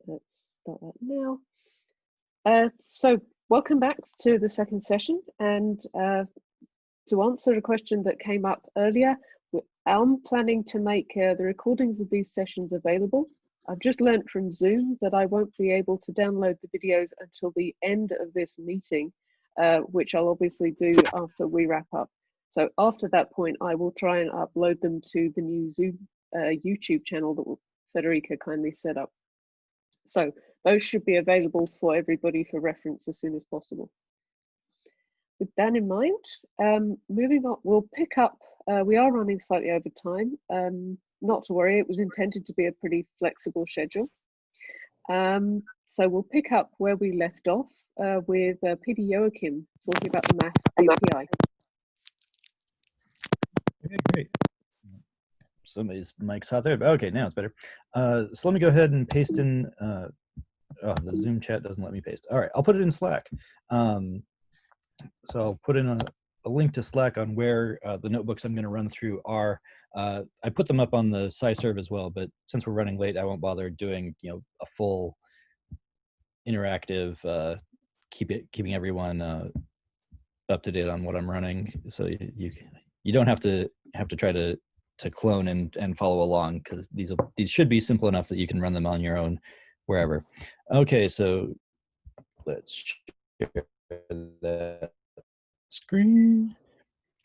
let's start that now. So welcome back to the second session, and to answer a question that came up earlier, I'm planning to make the recordings of these sessions available. I've just learned from Zoom that I won't be able to download the videos until the end of this meeting, which I'll obviously do after we wrap up. So after that point, I will try and upload them to the new Zoom YouTube channel that Federica kindly set up. So those should be available for everybody for reference as soon as possible. With that in mind, moving on, we'll pick up, we are running slightly over time. Not to worry, it was intended to be a pretty flexible schedule. So we'll pick up where we left off with Peter Yoachim talking about the MAF API. Okay, great. Somebody's mic's hot there, but okay, now it's better. So let me go ahead and paste in, oh, the Zoom chat doesn't let me paste. All right, I'll put it in Slack. So I'll put in a link to Slack on where the notebooks I'm going to run through are. I put them up on the SciServe as well, but since we're running late, I won't bother doing a full interactive, keeping everyone up to date on what I'm running. So you don't have to try to clone and follow along, because these should be simple enough that you can run them on your own wherever. Okay, so let's share that screen.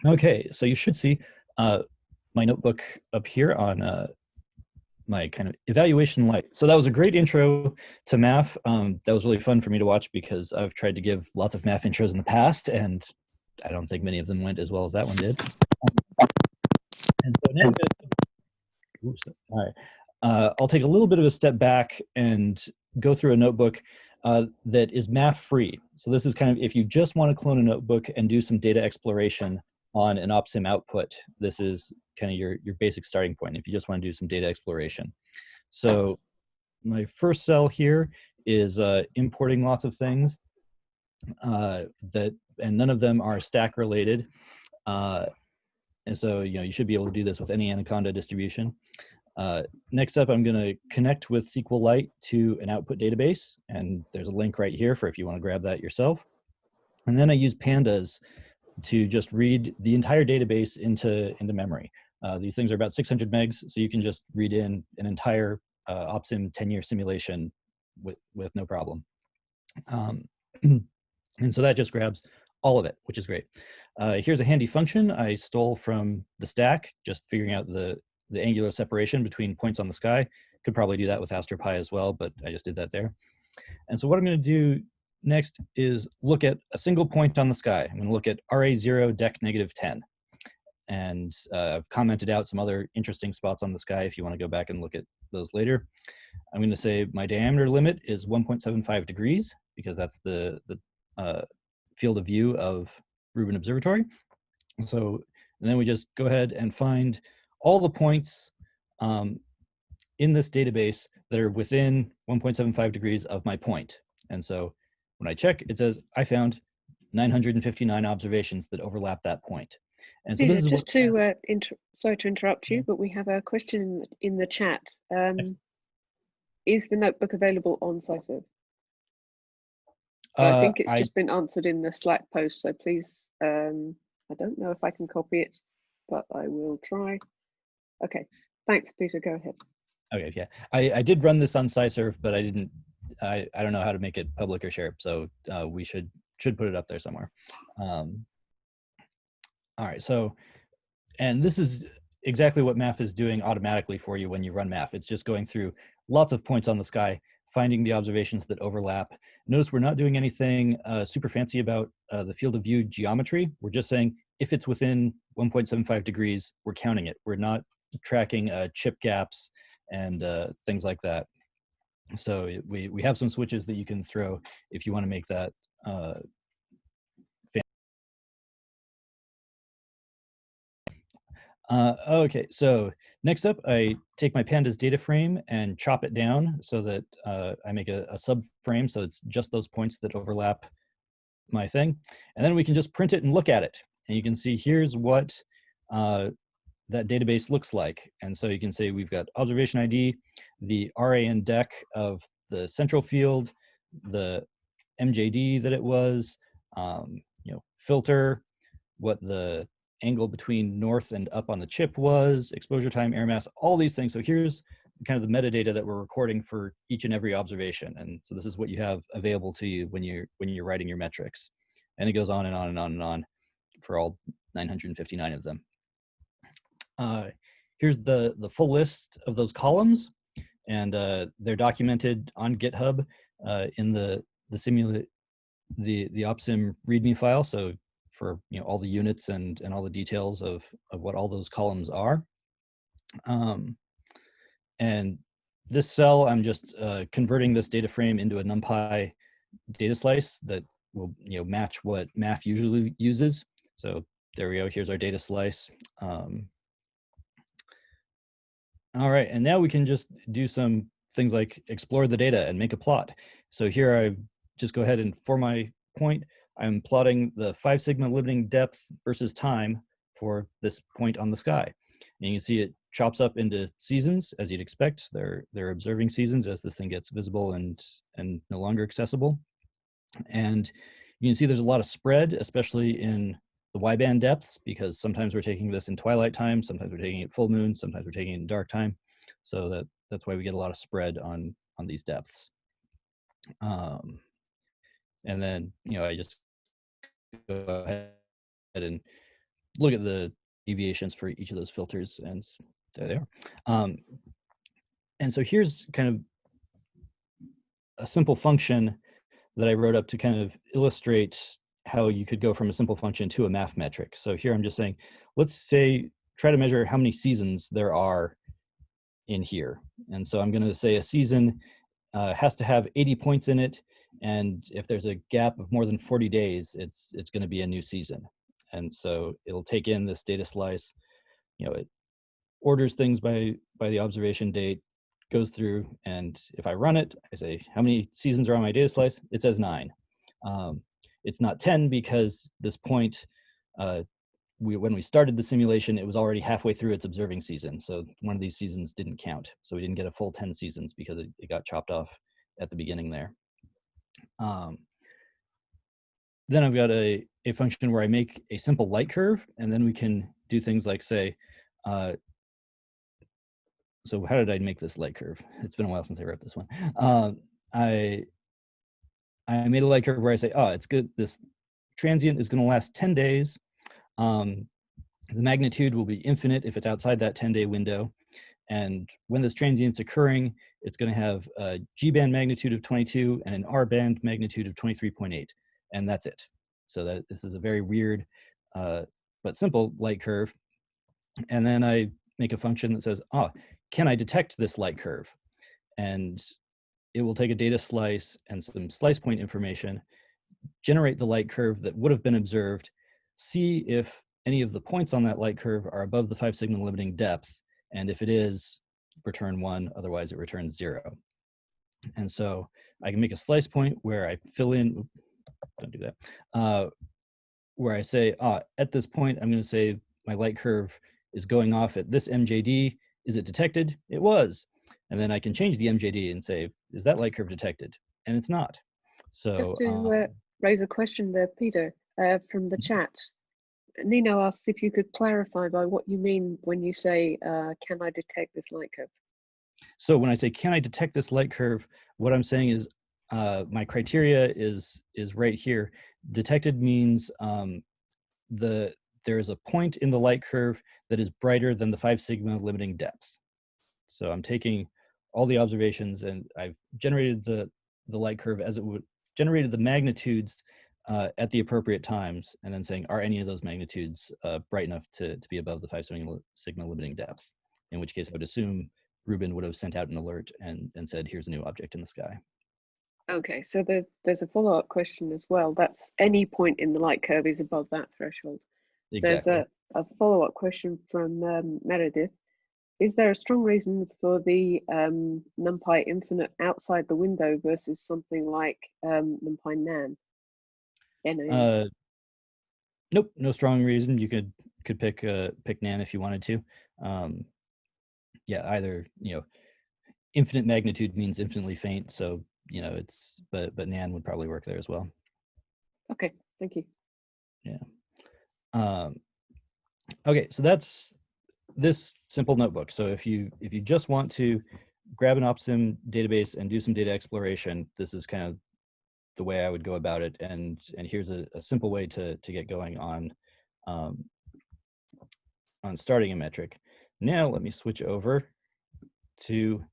Okay, so you should see my notebook up here on my kind of evaluation light. So that was a great intro to MAF. That was really fun for me to watch, because I've tried to give lots of MAF intros in the past, and I don't think many of them went as well as that one did. And so now, oops, all right. I'll take a little bit of a step back and go through a notebook that is MAF free. So this is kind of, if you just want to clone a notebook and do some data exploration on an OpSim output, this is kind of your basic starting point if you just want to do some data exploration. So my first cell here is importing lots of things and none of them are stack related. And so you should be able to do this with any Anaconda distribution. Next up, I'm going to connect with SQLite to an output database, and there's a link right here for if you want to grab that yourself. And then I use pandas to just read the entire database into memory. These things are about 600 megs, so you can just read in an entire OpSim 10-year simulation with no problem. And so that just grabs all of it, which is great. Here's a handy function I stole from the stack, just figuring out the angular separation between points on the sky. Could probably do that with AstroPi as well, but I just did that there. And so what I'm going to do next is look at a single point on the sky. I'm going to look at RA0 dec -10. And I've commented out some other interesting spots on the sky if you want to go back and look at those later. I'm going to say my diameter limit is 1.75 degrees, because that's the field of view of Rubin Observatory. So, and then we just go ahead and find all the points in this database that are within 1.75 degrees of my point. And so when I check, it says I found 959 observations that overlap that point. And so this is just to sorry to interrupt you, but we have a question in the chat. Is the notebook available on SciServe? I think it's just been answered in the Slack post, so please, I don't know if I can copy it, but I will try. Okay, thanks, Peter, go ahead. Okay, yeah, I did run this on SciServe, but I don't know how to make it public or share, so we should put it up there somewhere. All right, so, and this is exactly what MAF is doing automatically for you when you run MAF. It's just going through lots of points on the sky, finding the observations that overlap. Notice we're not doing anything super fancy about the field of view geometry. We're just saying if it's within 1.75 degrees, we're counting it. We're not tracking chip gaps and things like that. So we have some switches that you can throw if you want to make that okay, so next up, I take my pandas data frame and chop it down so that I make a subframe, so it's just those points that overlap my thing. And then we can just print it and look at it. And you can see here's what that database looks like. And so you can say we've got observation ID, the RA and dec of the central field, the MJD that it was, filter, what the angle between north and up on the chip was, exposure time, air mass, all these things. So here's kind of the metadata that we're recording for each and every observation. And so this is what you have available to you when you're writing your metrics. And it goes on and on and on and on for all 959 of them. Here's the full list of those columns, and they're documented on GitHub in the OpSim README file. So for all the units and all the details of what all those columns are. And this cell, I'm just converting this data frame into a NumPy data slice that will match what MAF usually uses. So there we go. Here's our data slice. All right, and now we can just do some things like explore the data and make a plot. So here I just go ahead and for my point, I'm plotting the 5 sigma limiting depth versus time for this point on the sky. And you can see it chops up into seasons, as you'd expect. They're observing seasons as this thing gets visible and no longer accessible. And you can see there's a lot of spread, especially in the Y-band depths, because sometimes we're taking this in twilight time, sometimes we're taking it full moon, sometimes we're taking it in dark time. So that's why we get a lot of spread on these depths. And then I just go ahead and look at the deviations for each of those filters, and there they are. And so here's kind of a simple function that I wrote up to kind of illustrate how you could go from a simple function to a MAF metric. So here I'm just saying, let's say, try to measure how many seasons there are in here. And so I'm going to say a season has to have 80 points in it. And if there's a gap of more than 40 days, it's going to be a new season. And so it'll take in this data slice, it orders things by the observation date, goes through, and if I run it, I say, how many seasons are on my data slice? It says 9. It's not 10 because this point, when we started the simulation, it was already halfway through its observing season. So one of these seasons didn't count. So we didn't get a full 10 seasons because it got chopped off at the beginning there. Then I've got a function where I make a simple light curve, and then we can do things like say, so how did I make this light curve? It's been a while since I wrote this one. I made a light curve where I say, oh, it's good. This transient is going to last 10 days. The magnitude will be infinite if it's outside that 10-day window. And when this transient's occurring, it's going to have a G-band magnitude of 22 and an R-band magnitude of 23.8. And that's it. So this is a very weird but simple light curve. And then I make a function that says, can I detect this light curve? And it will take a data slice and some slice point information, generate the light curve that would have been observed, see if any of the points on that light curve are above the 5 sigma limiting depth. And if it is, return 1, otherwise it returns 0. And so I can make a slice point where I fill in, don't do that, where I say, at this point, I'm going to say my light curve is going off at this MJD. Is it detected? It was. And then I can change the MJD and say, is that light curve detected? And it's not. So just to raise a question there, Peter, from the chat. Nino asks if you could clarify by what you mean when you say, can I detect this light curve? So when I say, can I detect this light curve, what I'm saying is my criteria is right here. Detected means there is a point in the light curve that is brighter than the 5 sigma limiting depth. So I'm taking all the observations and I've generated the light curve as it would, generated the magnitudes at the appropriate times, and then saying, are any of those magnitudes bright enough to be above the 5 sigma limiting depth? In which case I would assume Rubin would have sent out an alert and said, here's a new object in the sky. Okay, so there's a follow-up question as well. That's any point in the light curve is above that threshold. Exactly. There's a follow-up question from Meredith. Is there a strong reason for the NumPy infinite outside the window versus something like NumPy nan? Nope, no strong reason. You could pick nan if you wanted to. Yeah, either infinite magnitude means infinitely faint. So, you know, it's, but nan would probably work there as well. Okay, thank you. Yeah. Okay, so that's this simple notebook. So if you just want to grab an OpSim database and do some data exploration, this is kind of the way I would go about it. And here's a simple way to get going on starting a metric. Now let me switch over to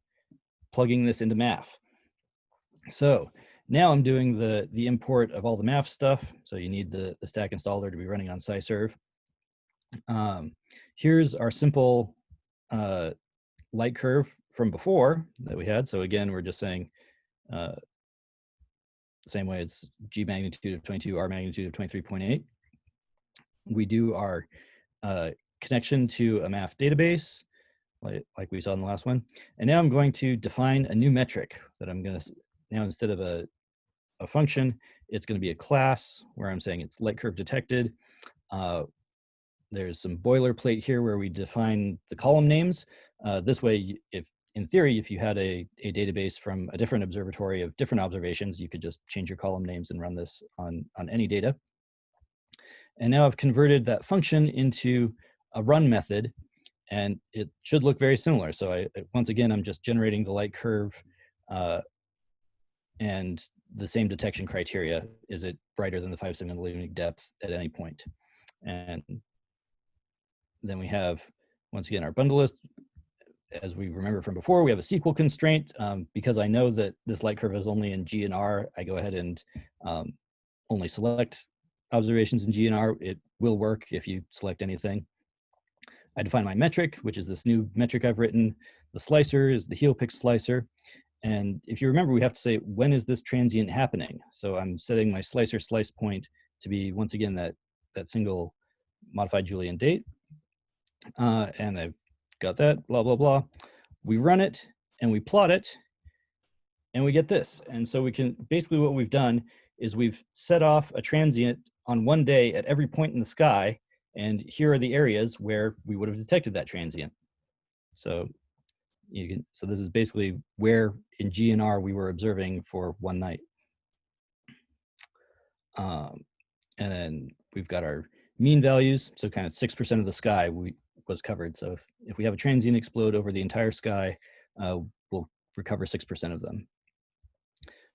plugging this into MAF. So now I'm doing the import of all the MAF stuff. So you need the stack installer to be running on SciServe. Here's our simple light curve from before that we had. So again, we're just saying same way, it's G magnitude of 22, R magnitude of 23.8. We do our connection to a MAF database, like we saw in the last one. And now I'm going to define a new metric that I'm going to, now instead of a function, it's going to be a class where I'm saying it's light curve detected. There's some boilerplate here where we define the column names. This way, if in theory, if you had a database from a different observatory of different observations, you could just change your column names and run this on any data. And now I've converted that function into a run method, and it should look very similar. So once again, I'm just generating the light curve and the same detection criteria. Is it brighter than the 5 centimeter depth at any point? And then we have, once again, our bundle list. As we remember from before, we have a SQL constraint. Because I know that this light curve is only in G and R, I go ahead and only select observations in G and R. It will work if you select anything. I define my metric, which is this new metric I've written. The slicer is the heel pick slicer. And if you remember, we have to say, when is this transient happening? So I'm setting my slicer slice point to be, once again, that single modified Julian date. And I've got that, blah, blah, blah. We run it and we plot it and we get this. And so we can, basically what we've done is we've set off a transient on one day at every point in the sky. And here are the areas where we would have detected that transient. So you can, so this is basically where in GNR we were observing for one night. And then we've got our mean values. So kind of 6% of the sky was covered. So if we have a transient explode over the entire sky, we'll recover 6% of them.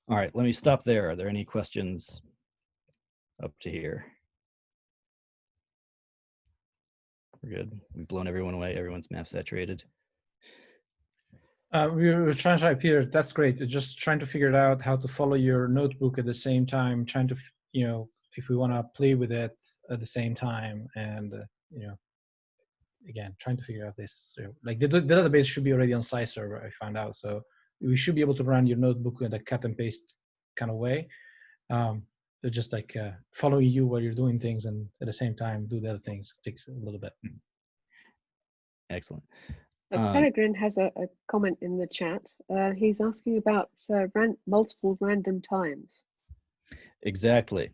All right, let me stop there. Are there any questions up to here? We're good. We've blown everyone away. Everyone's MAF saturated. We were trying, Peter, that's great. It's just trying to figure out how to follow your notebook at the same time, trying to, you know, if we want to play with it at the same time. And, you know, again, trying to figure out this, like the database should be already on SciServe, I found out. So we should be able to run your notebook in a cut and paste kind of way. They're just like following you while you're doing things and at the same time do the other things. It takes a little bit. Excellent. Peregrine has a comment in the chat. He's asking about multiple random times. Exactly.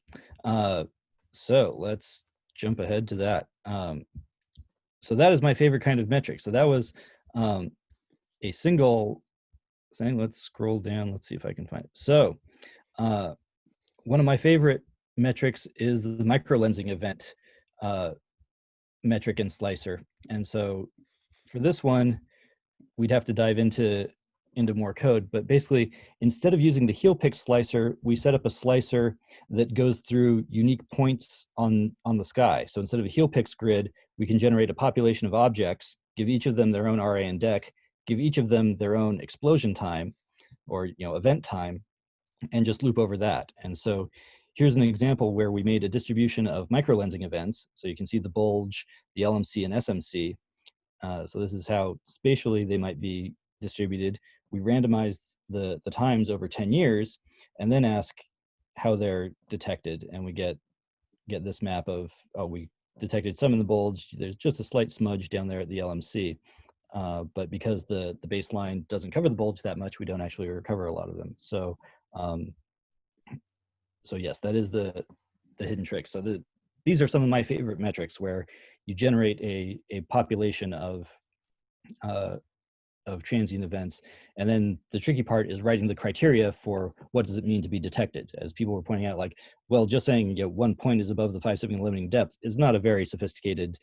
So let's jump ahead to that. So that is my favorite kind of metric. So that was a single thing. Let's scroll down. Let's see if I can find it. So one of my favorite metrics is the microlensing event metric and slicer. And so for this one, we'd have to dive into more code. But basically, instead of using the heel pick slicer, we set up a slicer that goes through unique points on the sky. So instead of a heel picks grid, we can generate a population of objects, give each of them their own RA and DEC, give each of them their own explosion time or event time, and just loop over that. And so here's an example where we made a distribution of microlensing events. So you can see the Bulge, the LMC, and SMC. So this is how spatially they might be distributed. We randomized the times over 10 years and then ask how they're detected. And we get this map of, oh, we detected some in the Bulge. There's just a slight smudge down there at the LMC. But because the baseline doesn't cover the Bulge that much, we don't actually recover a lot of them. So so yes, that is the hidden trick. So these are some of my favorite metrics where you generate a population of of transient events. And then the tricky part is writing the criteria for what does it mean to be detected. As people were pointing out, like, well, just saying 1 point is above the 5-signal limiting depth is not a very sophisticated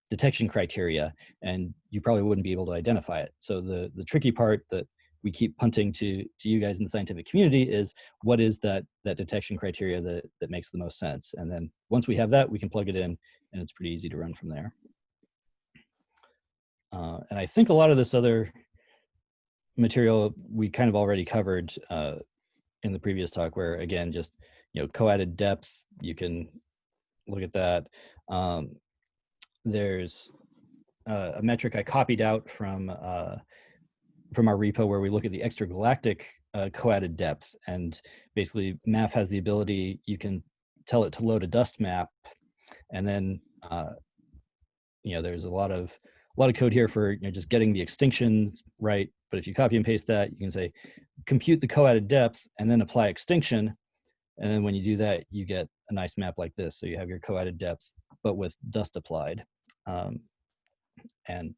detection criteria, and you probably wouldn't be able to identify it. So the tricky part that we keep punting to you guys in the scientific community is what is that detection criteria that makes the most sense. And then once we have that, we can plug it in, and it's pretty easy to run from there. And I think a lot of this other material we kind of already covered in the previous talk, where again, just co-added depth, you can look at that. There's a metric I copied out from our repo where we look at the extragalactic co-added depth, and basically MAF has the ability, you can tell it to load a dust map, and then there's a lot of code here for just getting the extinctions right. But if you copy and paste that, you can say compute the co-added depth and then apply extinction, and then when you do that, you get a nice map like this. So you have your co-added depth, but with dust applied. And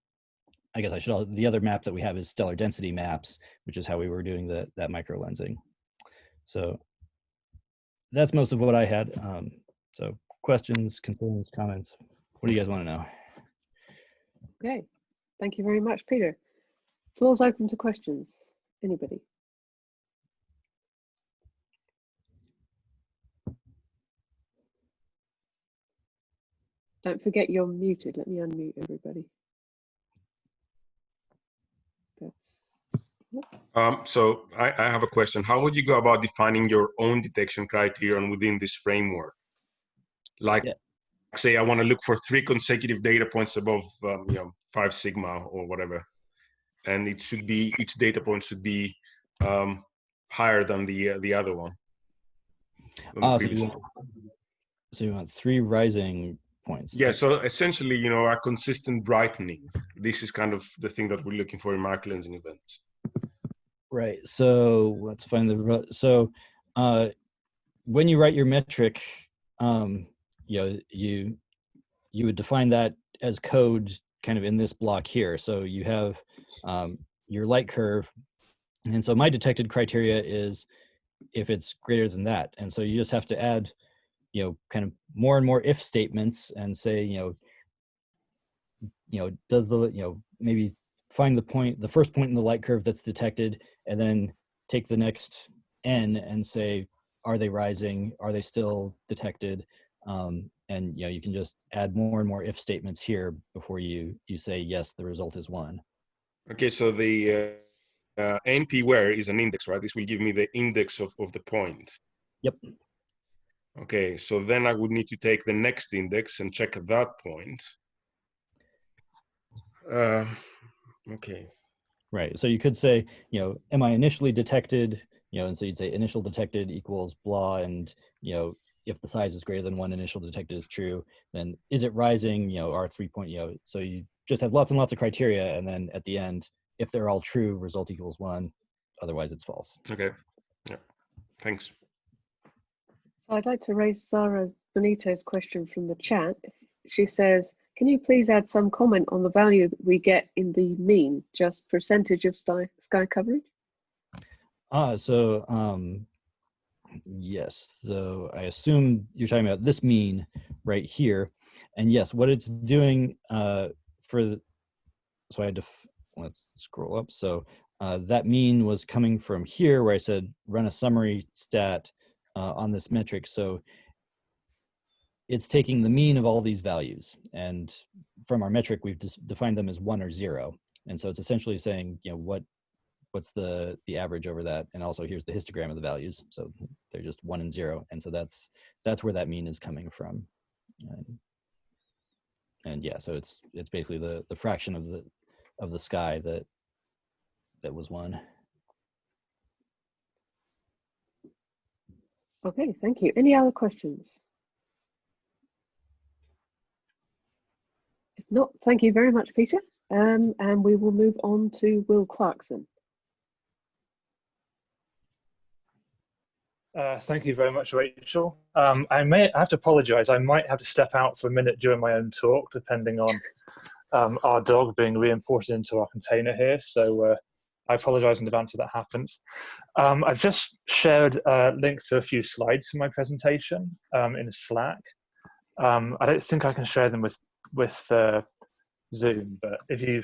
I guess the other map that we have is stellar density maps, which is how we were doing that micro lensing. So that's most of what I had. So questions, concerns, comments, what do you guys want to know? Okay, thank you very much, Peter. Floor's open to questions. Anybody? Don't forget you're muted. Let me unmute everybody. So I have a question. How would you go about defining your own detection criterion within this framework? Like, say I want to look for 3 consecutive data points above 5 sigma or whatever, and it should be, each data point should be higher than the other one. So you want 3 rising points. Yeah, so essentially, a consistent brightening. This is kind of the thing that we're looking for in macro lensing events. Right. So let's find when you write your metric, you would define that as code kind of in this block here. So you have your light curve, and so my detected criteria is if it's greater than that, and so you just have to add kind of more and more if statements and say does maybe find the first point in the light curve that's detected, and then take the next n and say, are they rising? Are they still detected? And you can just add more and more if statements here before you say, yes, the result is 1. Okay, so the NP where is an index, right? This will give me the index of the point. Yep. Okay, so then I would need to take the next index and check at that point. Okay. Right. So you could say, am I initially detected? And so you'd say initial detected equals blah, and if the size is greater than 1, initial detected is true. Then is it rising? R3 point. So you just have lots and lots of criteria, and then at the end, if they're all true, result equals 1. Otherwise, it's false. Okay. Yeah. Thanks. So I'd like to raise Zara Benito's question from the chat. She says, can you please add some comment on the value that we get in the mean, just percentage of sky coverage? Yes, so I assume you're talking about this mean right here. And yes, what it's doing so let's scroll up. So that mean was coming from here where I said run a summary stat on this metric. So it's taking the mean of all these values, and from our metric, we've defined them as 1 or 0. And so it's essentially saying, what's the average over that, and also here's the histogram of the values. So they're just 1 and 0, and so that's where that mean is coming from. And yeah, so it's basically the fraction of the sky that was 1. Okay, thank you. Any other questions? If not, thank you very much, Peter. And we will move on to Will Clarkson. Thank you very much, Rachel. I have to apologize. I might have to step out for a minute during my own talk, depending on our dog being re-imported into our container here. So I apologize in advance if that happens. I've just shared a link to a few slides from my presentation in Slack. I don't think I can share them with Zoom, but if you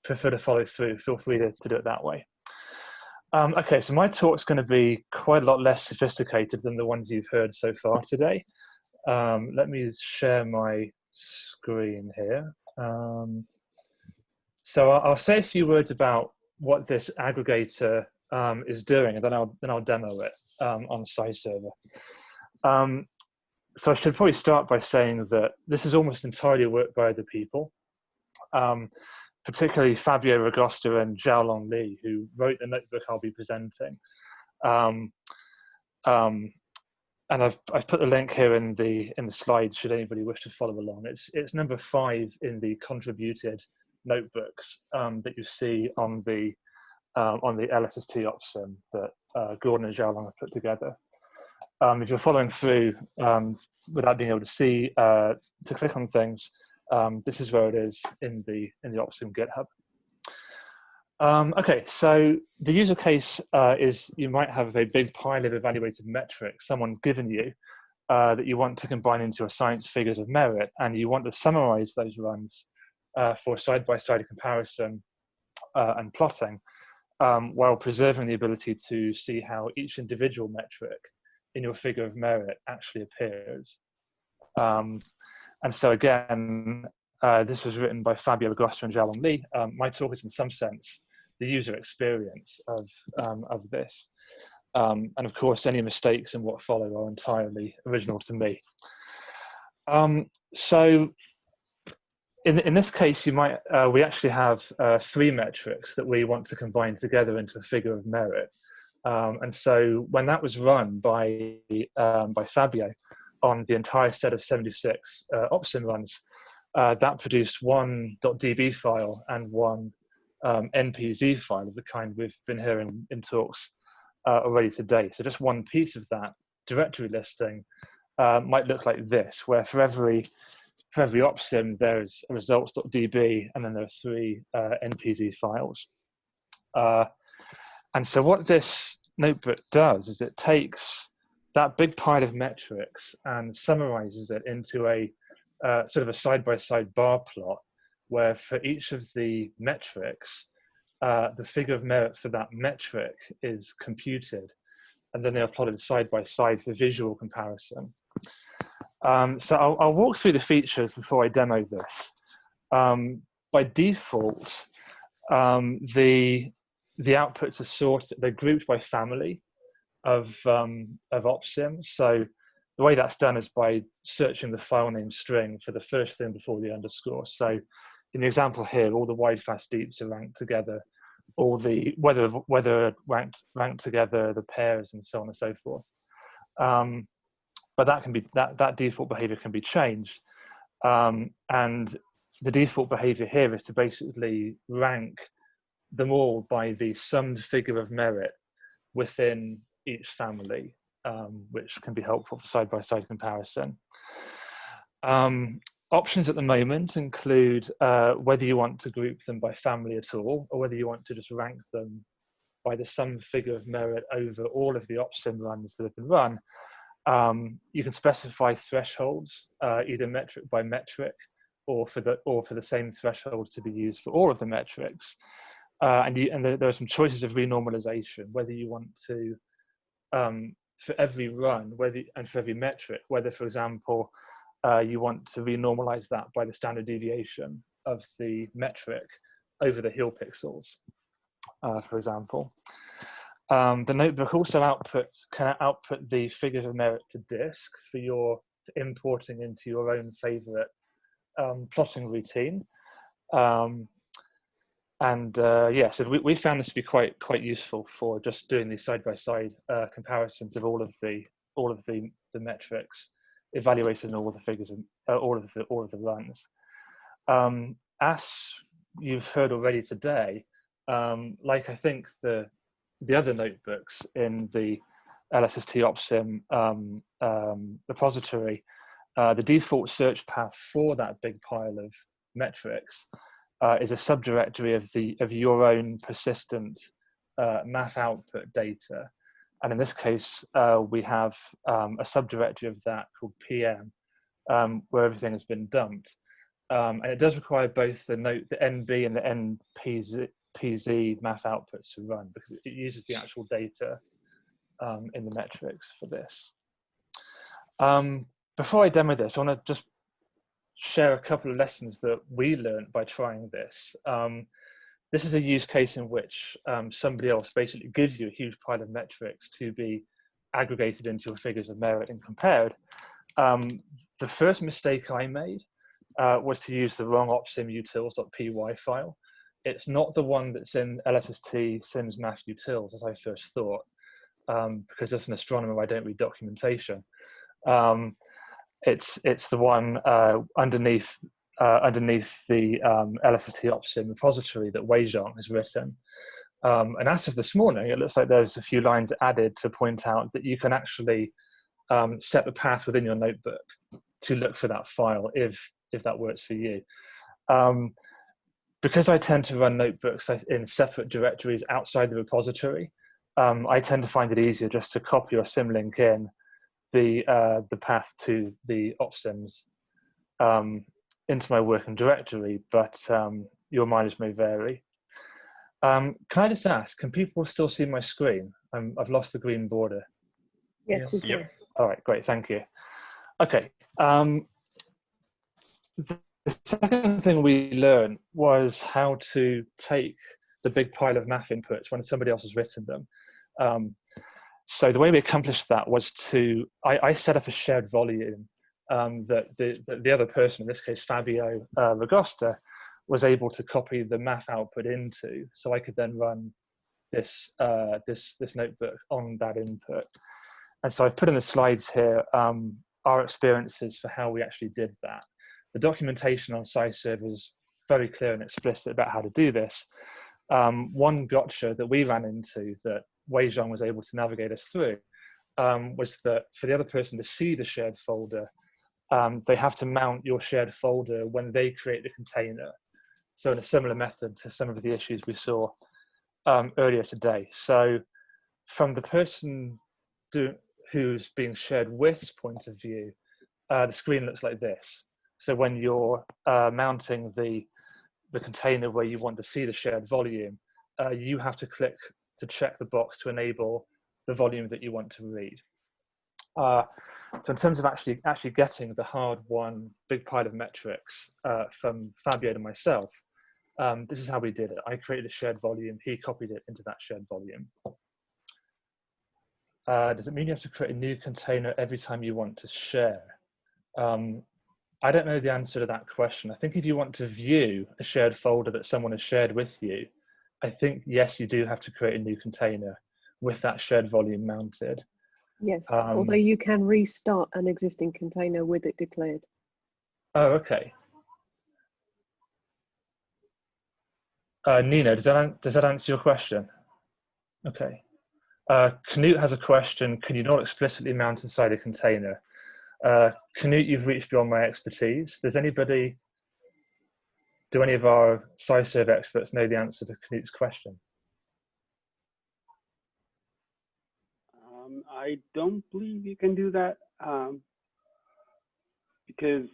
prefer to follow through, feel free to do it that way. Okay, so my talk's going to be quite a lot less sophisticated than the ones you've heard so far today. Let me share my screen here. So I'll say a few words about what this aggregator is doing, and then I'll demo it on SciServer. So I should probably start by saying that this is almost entirely work by other people, particularly Fabio Ragosta and Xiaolong Li, who wrote the notebook I'll be presenting. And I've put the link here in the slides should anybody wish to follow along. It's number 5 in the contributed notebooks that you see on the LSST opsim that Gordon and Xiaolong have put together. If you're following through without being able to see, to click on things, this is where it is in the opsim GitHub. Okay, so the user case is you might have a big pile of evaluated metrics someone's given you that you want to combine into your science figures of merit, and you want to summarize those runs for side-by-side comparison and plotting, while preserving the ability to see how each individual metric in your figure of merit actually appears. And so again, this was written by Fabio Ragosta and Xiaolong Li. My talk is in some sense the user experience of this. And of course, any mistakes in what follow are entirely original to me. So in this case, you might we actually have 3 metrics that we want to combine together into a figure of merit. And so when that was run by Fabio on the entire set of 76 opsim runs, that produced one .db file and one NPZ file of the kind we've been hearing in talks already today. So just one piece of that directory listing might look like this, where for every opsim there's a results.db and then there are 3 NPZ files. And so what this notebook does is it takes that big pile of metrics and summarizes it into a sort of a side-by-side bar plot, where for each of the metrics, the figure of merit for that metric is computed, and then they are plotted side-by-side for visual comparison. So I'll walk through the features before I demo this. By default, the outputs are sorted, they're grouped by family of opsim. So the way that's done is by searching the file name string for the first thing before the underscore. So in the example here, all the wide, fast, deeps are ranked together, all the whether ranked together, the pairs, and so on and so forth. But that can be that default behavior can be changed, and the default behavior here is to basically rank them all by the summed figure of merit within each family, which can be helpful for side-by-side comparison. Options at the moment include whether you want to group them by family at all, or whether you want to just rank them by the sum figure of merit over all of the opsim runs that have been run. You can specify thresholds, either metric by metric, or for the same threshold to be used for all of the metrics. And there are some choices of renormalization, whether you want to, for every run, and for every metric, whether, for example, you want to renormalize that by the standard deviation of the metric over the heel pixels, for example. The notebook also can output the figures of merit to disk for importing into your own favorite plotting routine. Yeah, so we found this to be quite useful for just doing these side-by-side comparisons of all of the metrics, evaluating all the figures and all of the runs. As you've heard already today, like I think the other notebooks in the LSST opsim repository, the default search path for that big pile of metrics is a subdirectory of your own persistent MAF output data. And in this case, we have a subdirectory of that called PM, where everything has been dumped. And it does require both the NB and the NPZ MAF outputs to run, because it uses the actual data in the metrics for this. Before I demo this, I want to just share a couple of lessons that we learned by trying this. This is a use case in which somebody else basically gives you a huge pile of metrics to be aggregated into your figures of merit and compared. The first mistake I made was to use the wrong opsim utils.py file. It's not the one that's in LSST sims math utils, as I first thought, because as an astronomer, I don't read documentation. It's the one underneath the LSST opsim repository that Yoachim has written. And as of this morning, it looks like there's a few lines added to point out that you can actually set the path within your notebook to look for that file if that works for you. Because I tend to run notebooks in separate directories outside the repository, I tend to find it easier just to copy or symlink in the path to the opsims into my working directory, but your mileage may vary. Can I just ask, can people still see my screen? I've lost the green border. Yes, we can. Yep. All right, great, thank you. Okay. The second thing we learned was how to take the big pile of math inputs when somebody else has written them. So the way we accomplished that was I set up a shared volume that the other person, in this case Fabio Ragosta, was able to copy the math output into, so I could then run this notebook on that input. And so I've put in the slides here our experiences for how we actually did that. The documentation on SciServe is very clear and explicit about how to do this. One gotcha that we ran into that Yoachim was able to navigate us through was that for the other person to see the shared folder, they have to mount your shared folder when they create the container. So in a similar method to some of the issues we saw earlier today. So from the person who's being shared with's point of view, the screen looks like this. So when you're mounting the container where you want to see the shared volume, you have to click to check the box to enable the volume that you want to read. So in terms of actually getting the hard-won big pile of metrics from Fabio to myself, this is how we did it. I created a shared volume, he copied it into that shared volume. Does it mean you have to create a new container every time you want to share? I don't know the answer to that question. I think if you want to view a shared folder that someone has shared with you, I think, yes, you do have to create a new container with that shared volume mounted. Yes, although you can restart an existing container with it declared. Oh, okay. Nina, does that answer your question? Okay. Knut has a question. Can you not explicitly mount inside a container? Knut, you've reached beyond my expertise. Do any of our SciServe experts know the answer to Knut's question? I don't believe you can do that because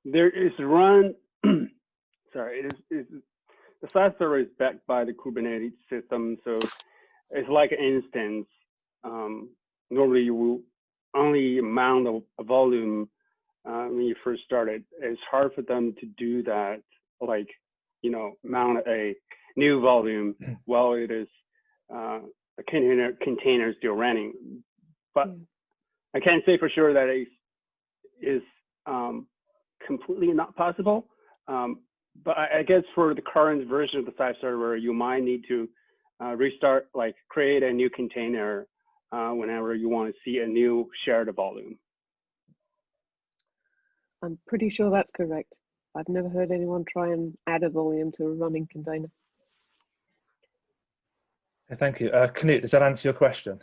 there is run. Sorry, the SaaS server is backed by the Kubernetes system, so it's like an instance. Normally, you will only mount a volume when you first started. It's hard for them to do that, like, mount a new volume while it is a container still running. But I can't say for sure that it is completely not possible. But I guess for the current version of the SciServe server, you might need to restart, like create a new container whenever you want to see a new shared volume. I'm pretty sure that's correct. I've never heard anyone try and add a volume to a running container. Thank you. Knut, does that answer your question?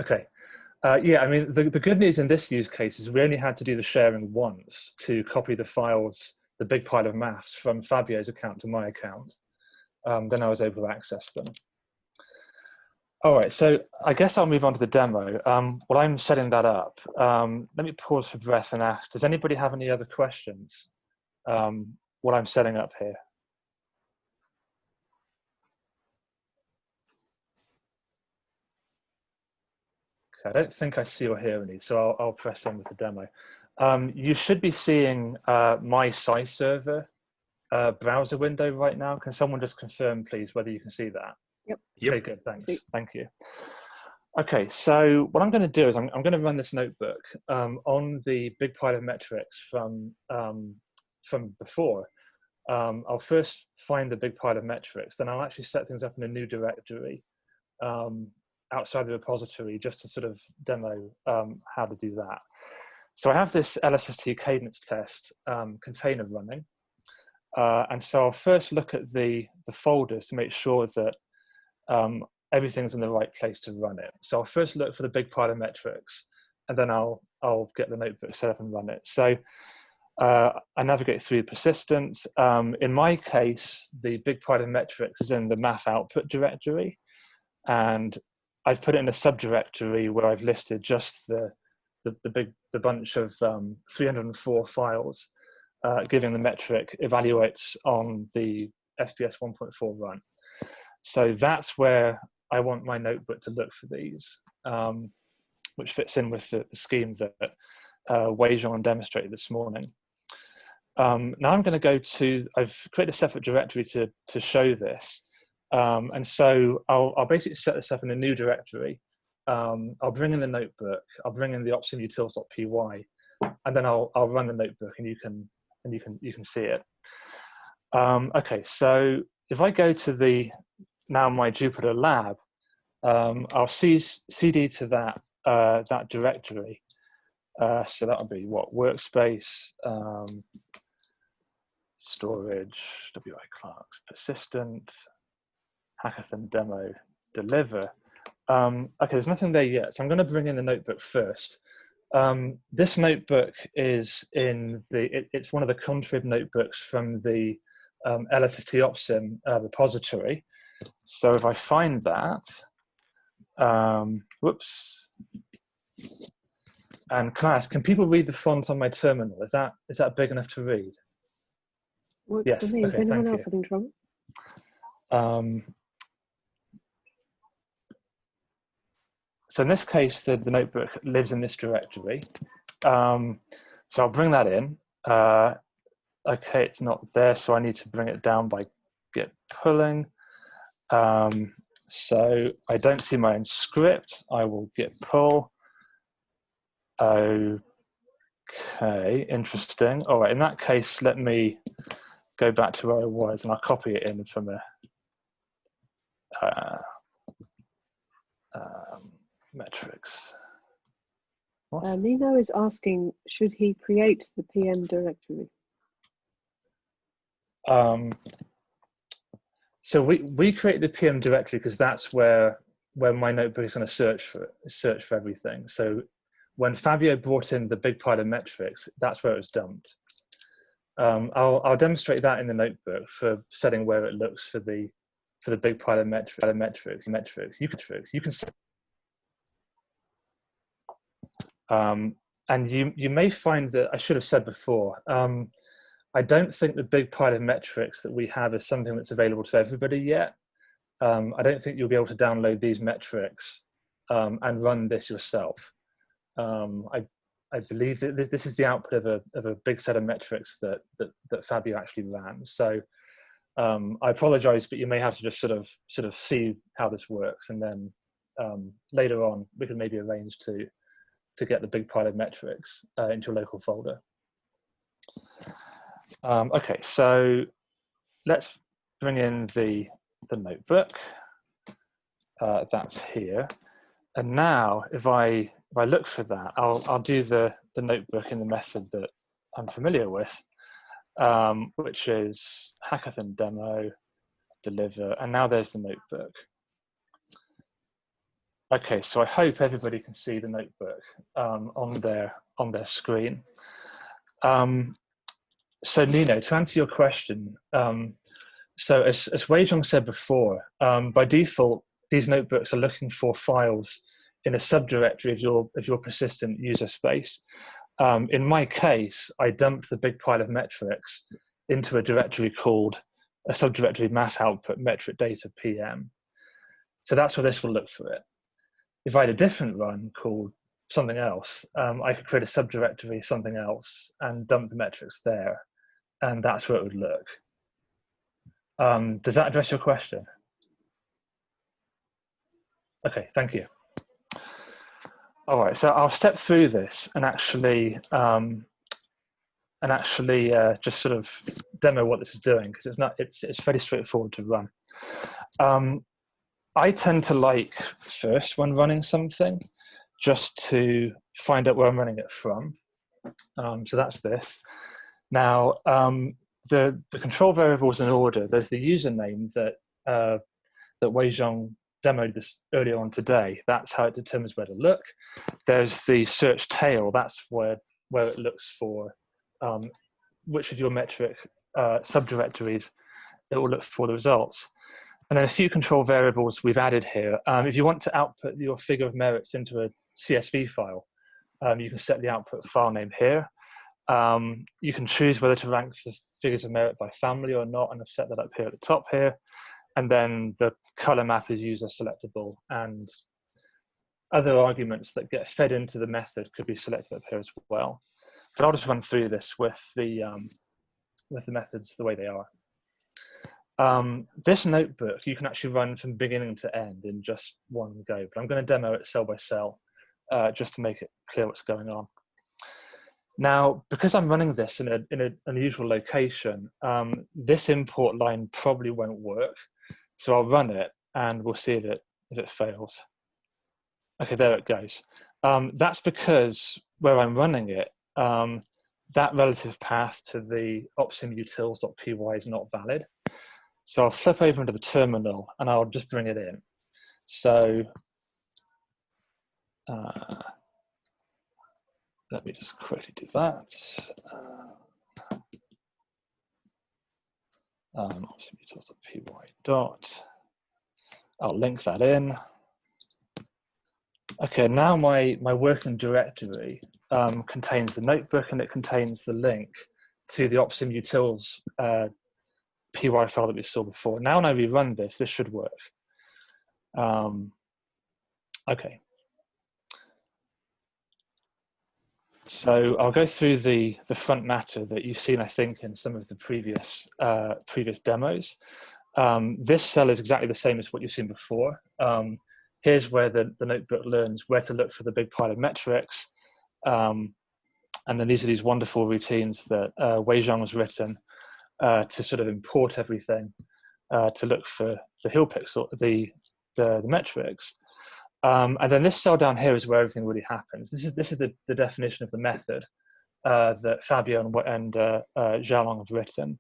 Okay. Yeah, I mean, the good news in this use case is we only had to do the sharing once to copy the files the big pile of maths from Fabio's account to my account, then I was able to access them. All right, so I guess I'll move on to the demo. While I'm setting that up, let me pause for breath and ask, does anybody have any other questions while I'm setting up here? Okay, I don't think I see or hear any, so I'll press on with the demo. You should be seeing my size server browser window right now. Can someone just confirm, please, whether you can see that? Yep. Okay, good, thanks. Thank you. Okay, so what I'm going to do is I'm going to run this notebook on the big pile of metrics from before. I'll first find the big pile of metrics, then I'll actually set things up in a new directory outside the repository just to sort of demo how to do that. So I have this LSST cadence test container running. And so I'll first look at the folders to make sure that everything's in the right place to run it. So I'll first look for the big pile of metrics, and then I'll get the notebook set up and run it. So I navigate through persistent. In my case, the big pile of metrics is in the MAF output directory, and I've put it in a subdirectory where I've listed just the bunch of 304 files, giving the metric evaluates on the FPS 1.4 run. So that's where I want my notebook to look for these, which fits in with the scheme that Yoachim demonstrated this morning. Now I'm going to go to, I've created a separate directory to show this. And so I'll basically set this up in a new directory. I'll bring in the notebook, I'll bring in the opsimutils.py, and then I'll run the notebook, and you can see it. Okay, so if I go to now my Jupyter lab, I'll cd to that directory. So that'll be what, workspace, storage, WI Clarkson, persistent, Hackathon demo, deliver. Okay, there's nothing there yet, so I'm going to bring in the notebook first. This notebook is in it's one of the contrib notebooks from the LSST Opsim repository. So if I find that, whoops, and can I ask, can people read the font on my terminal? Is that big enough to read? Works Yes. for me. Okay, Is anyone else thank having trouble? So in this case, the notebook lives in this directory. So I'll bring that in. Okay, it's not there, so I need to bring it down by git pulling. So I don't see my own script. I will git pull. Okay, interesting. All right, in that case, let me go back to where I was, and I'll copy it in from a metrics. Nino is asking, should he create the PM directory? So we create the PM directory because that's where my notebook is going to search for everything. So when Fabio brought in the big pile of metrics, that's where it was dumped. I'll demonstrate that in the notebook for setting where it looks for the big pile of metrics. You can set. And you may find that I should have said before. I don't think the big pile of metrics that we have is something that's available to everybody yet. I don't think you'll be able to download these metrics and run this yourself. I believe that this is the output of a big set of metrics that Fabio actually ran. So I apologize, but you may have to just sort of see how this works, and then later on we can maybe arrange to get the big pile of metrics into a local folder. Okay, so let's bring in the notebook. That's here, and now if I look for that, I'll do the notebook in the method that I'm familiar with, which is Hackathon demo, deliver, and now there's the notebook. Okay, so I hope everybody can see the notebook on their screen. So Nino, to answer your question, so as Weizhong said before, by default, these notebooks are looking for files in a subdirectory of your persistent user space. In my case, I dumped the big pile of metrics into a directory called a subdirectory MAF output metric data PM. So that's where this will look for it. If I had a different run called something else, I could create a subdirectory something else and dump the metrics there, and that's where it would look. Does that address your question? Okay, thank you. All right, so I'll step through this and actually just sort of demo what this is doing, because it's fairly straightforward to run. I tend to like first, when running something, just to find out where I'm running it from. So that's this. Now, the control variables in order. There's the username that that Weizhong demoed this earlier on today. That's how it determines where to look. There's the search tail. That's where it looks for which of your metric subdirectories it will look for the results. And then a few control variables we've added here. If you want to output your figure of merits into a CSV file, you can set the output file name here. You can choose whether to rank the figures of merit by family or not, and I've set that up here at the top here. And then the color map is user selectable, and other arguments that get fed into the method could be selected up here as well. So I'll just run through this with the methods the way they are. This notebook you can actually run from beginning to end in just one go, but I'm going to demo it cell by cell just to make it clear what's going on. Now, because I'm running this in an unusual location, this import line probably won't work. So I'll run it and we'll see if it fails. Okay, there it goes. That's because where I'm running it, that relative path to the opsimutils.py is not valid. So I'll flip over into the terminal and I'll just bring it in. So let me just quickly do that. Opsimutils.py dot. I'll link that in. Okay, now my working directory contains the notebook and it contains the link to the opsimutils py file that we saw before. Now when I rerun this, this should work. Okay. So I'll go through the front matter that you've seen, I think, in some of the previous demos. This cell is exactly the same as what you've seen before. Here's where the notebook learns where to look for the big pile of metrics. And then these are these wonderful routines that Weizhong has written to sort of import everything to look for the hill pixel, the metrics. And then this cell down here is where everything really happens. This is the definition of the method that Fabio and Xiaolong have written.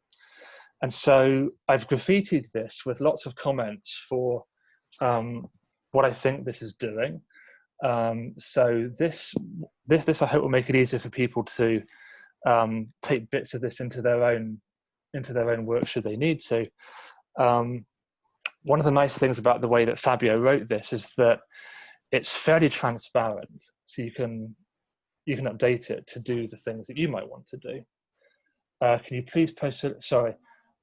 And so I've graffitied this with lots of comments for what I think this is doing. So this I hope will make it easier for people to take bits of this into their own work should they need to. One of the nice things about the way that Fabio wrote this is that it's fairly transparent, so you can update it to do the things that you might want to do. Can you please post it? Sorry,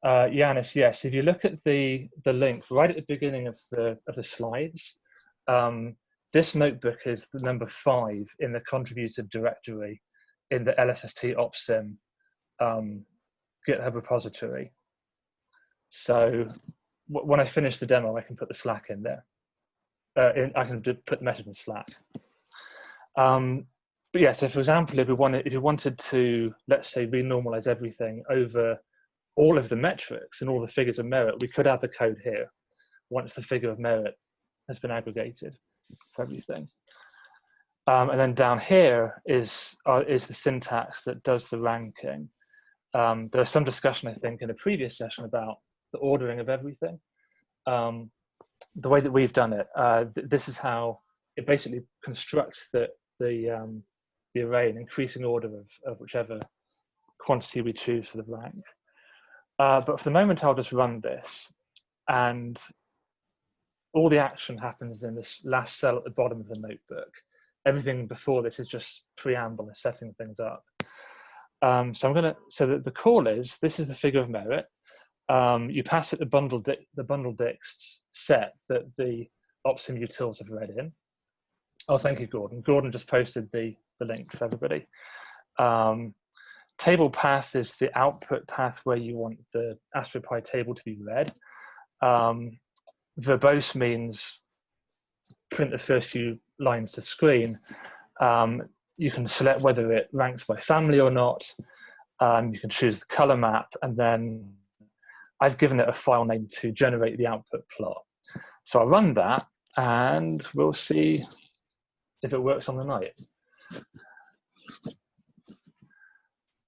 Yanis. Yes, if you look at the link right at the beginning of the slides, this notebook is the number 5 in the contributed directory in the LSST opsim GitHub repository. So when I finish the demo, I can put the Slack in there. I can put the message in Slack. But yeah, so for example, if you wanted to, let's say, renormalize everything over all of the metrics and all the figures of merit, we could add the code here once the figure of merit has been aggregated for everything. And then down here is the syntax that does the ranking. There was some discussion, I think, in a previous session about the ordering of everything. The way that we've done it, this is how it basically constructs the array in increasing order of whichever quantity we choose for the rank. But for the moment, I'll just run this, and all the action happens in this last cell at the bottom of the notebook. Everything before this is just preamble and setting things up. So the call is, this is the figure of merit. You pass it the bundle dicts set that the Opsim utils have read in. Oh, thank you, Gordon. Gordon just posted the link for everybody. Table path is the output path where you want the AstroPi table to be read. Verbose means print the first few lines to screen. You can select whether it ranks by family or not. You can choose the color map, and then I've given it a file name to generate the output plot. So I'll run that, and we'll see if it works on the night.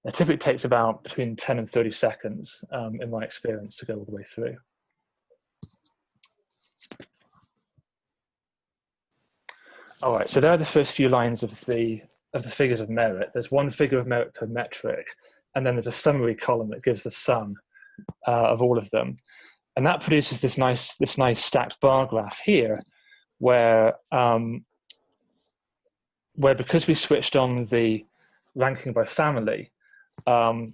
It typically takes about between 10 and 30 seconds in my experience to go all the way through. All right, so there are the first few lines of the figures of merit. There's one figure of merit per metric, and then there's a summary column that gives the sum of all of them, and that produces this nice stacked bar graph here, where because we switched on the ranking by family, the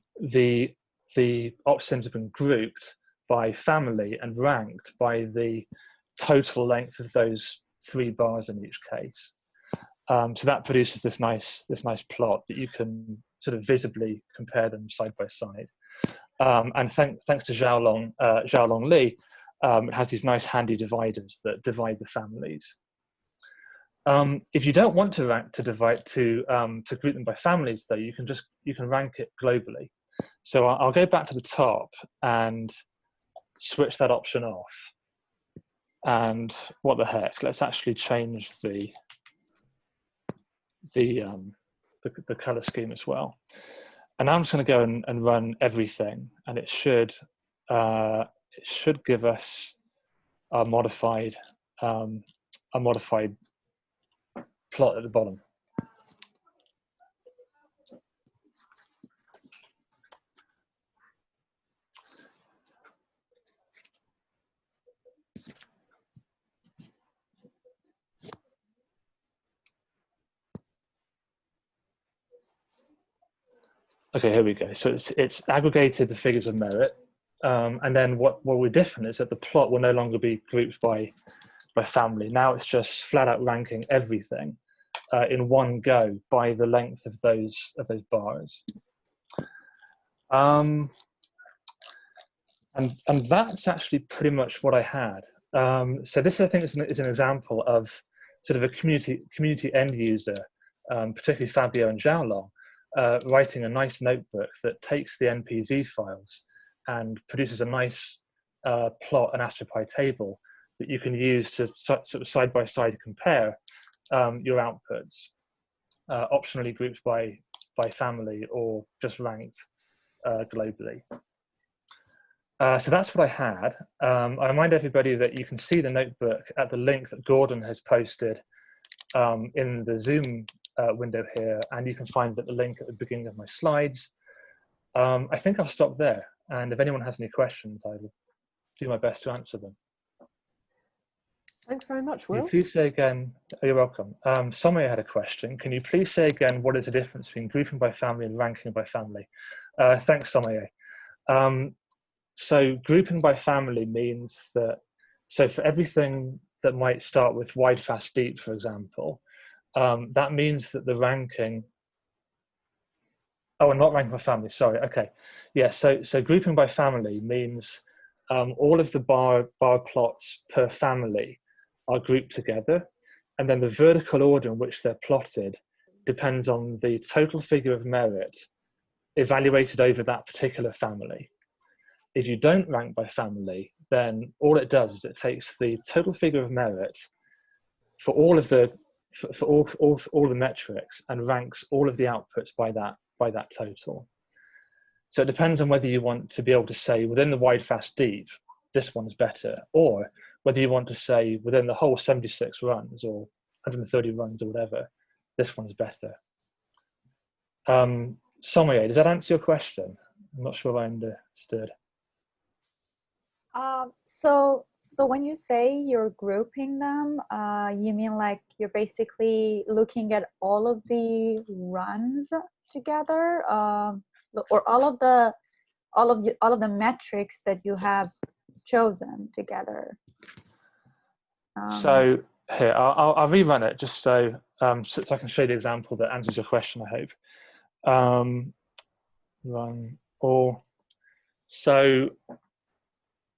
opsims have been grouped by family and ranked by the total length of those 3 bars in each case. So that produces this nice plot that you can sort of visibly compare them side by side. And thanks to Xiaolong Li, it has these nice handy dividers that divide the families. If you don't want to group them by families, though, you can rank it globally. So I'll go back to the top and switch that option off. And what the heck? Let's actually change the color scheme as well. And now I'm just going to go and run everything, and it should give us a modified plot at the bottom. Okay, here we go. So it's aggregated the figures of merit, and then what we're different is that the plot will no longer be grouped by family. Now it's just flat out ranking everything in one go by the length of those bars. And that's actually pretty much what I had. So this, I think, is an example of sort of a community end user, particularly Fabio and Xiaolong, writing a nice notebook that takes the NPZ files and produces a nice plot and AstroPi table that you can use to sort of side by side compare your outputs, optionally grouped by family or just ranked globally. So that's what I had. I remind everybody that you can see the notebook at the link that Gordon has posted in the Zoom window here, and you can find the link at the beginning of my slides. I think I'll stop there, and if anyone has any questions, I will do my best to answer them. Thanks very much, Will. Can you please say again, oh, you're welcome. Somebody had a question. Can you please say again what is the difference between grouping by family and ranking by family? Thanks, Somaye. So grouping by family means that, so for everything that might start with wide, fast, deep, for example, that means that the ranking, oh, and not ranking by family, sorry, okay. Yeah, so grouping by family means all of the bar plots per family are grouped together, and then the vertical order in which they're plotted depends on the total figure of merit evaluated over that particular family. If you don't rank by family, then all it does is it takes the total figure of merit for all of the all the metrics and ranks all of the outputs by that total. So it depends on whether you want to be able to say within the wide, fast, deep, this one's better, or whether you want to say within the whole 76 runs or 130 runs or whatever, this one's better. Sommelier, does that answer your question? I'm not sure I understood. So when you say you're grouping them, you mean like you're basically looking at all of the runs together, or all of the metrics that you have chosen together? So here, I'll rerun it just so I can show you the example that answers your question, I hope. Run all. So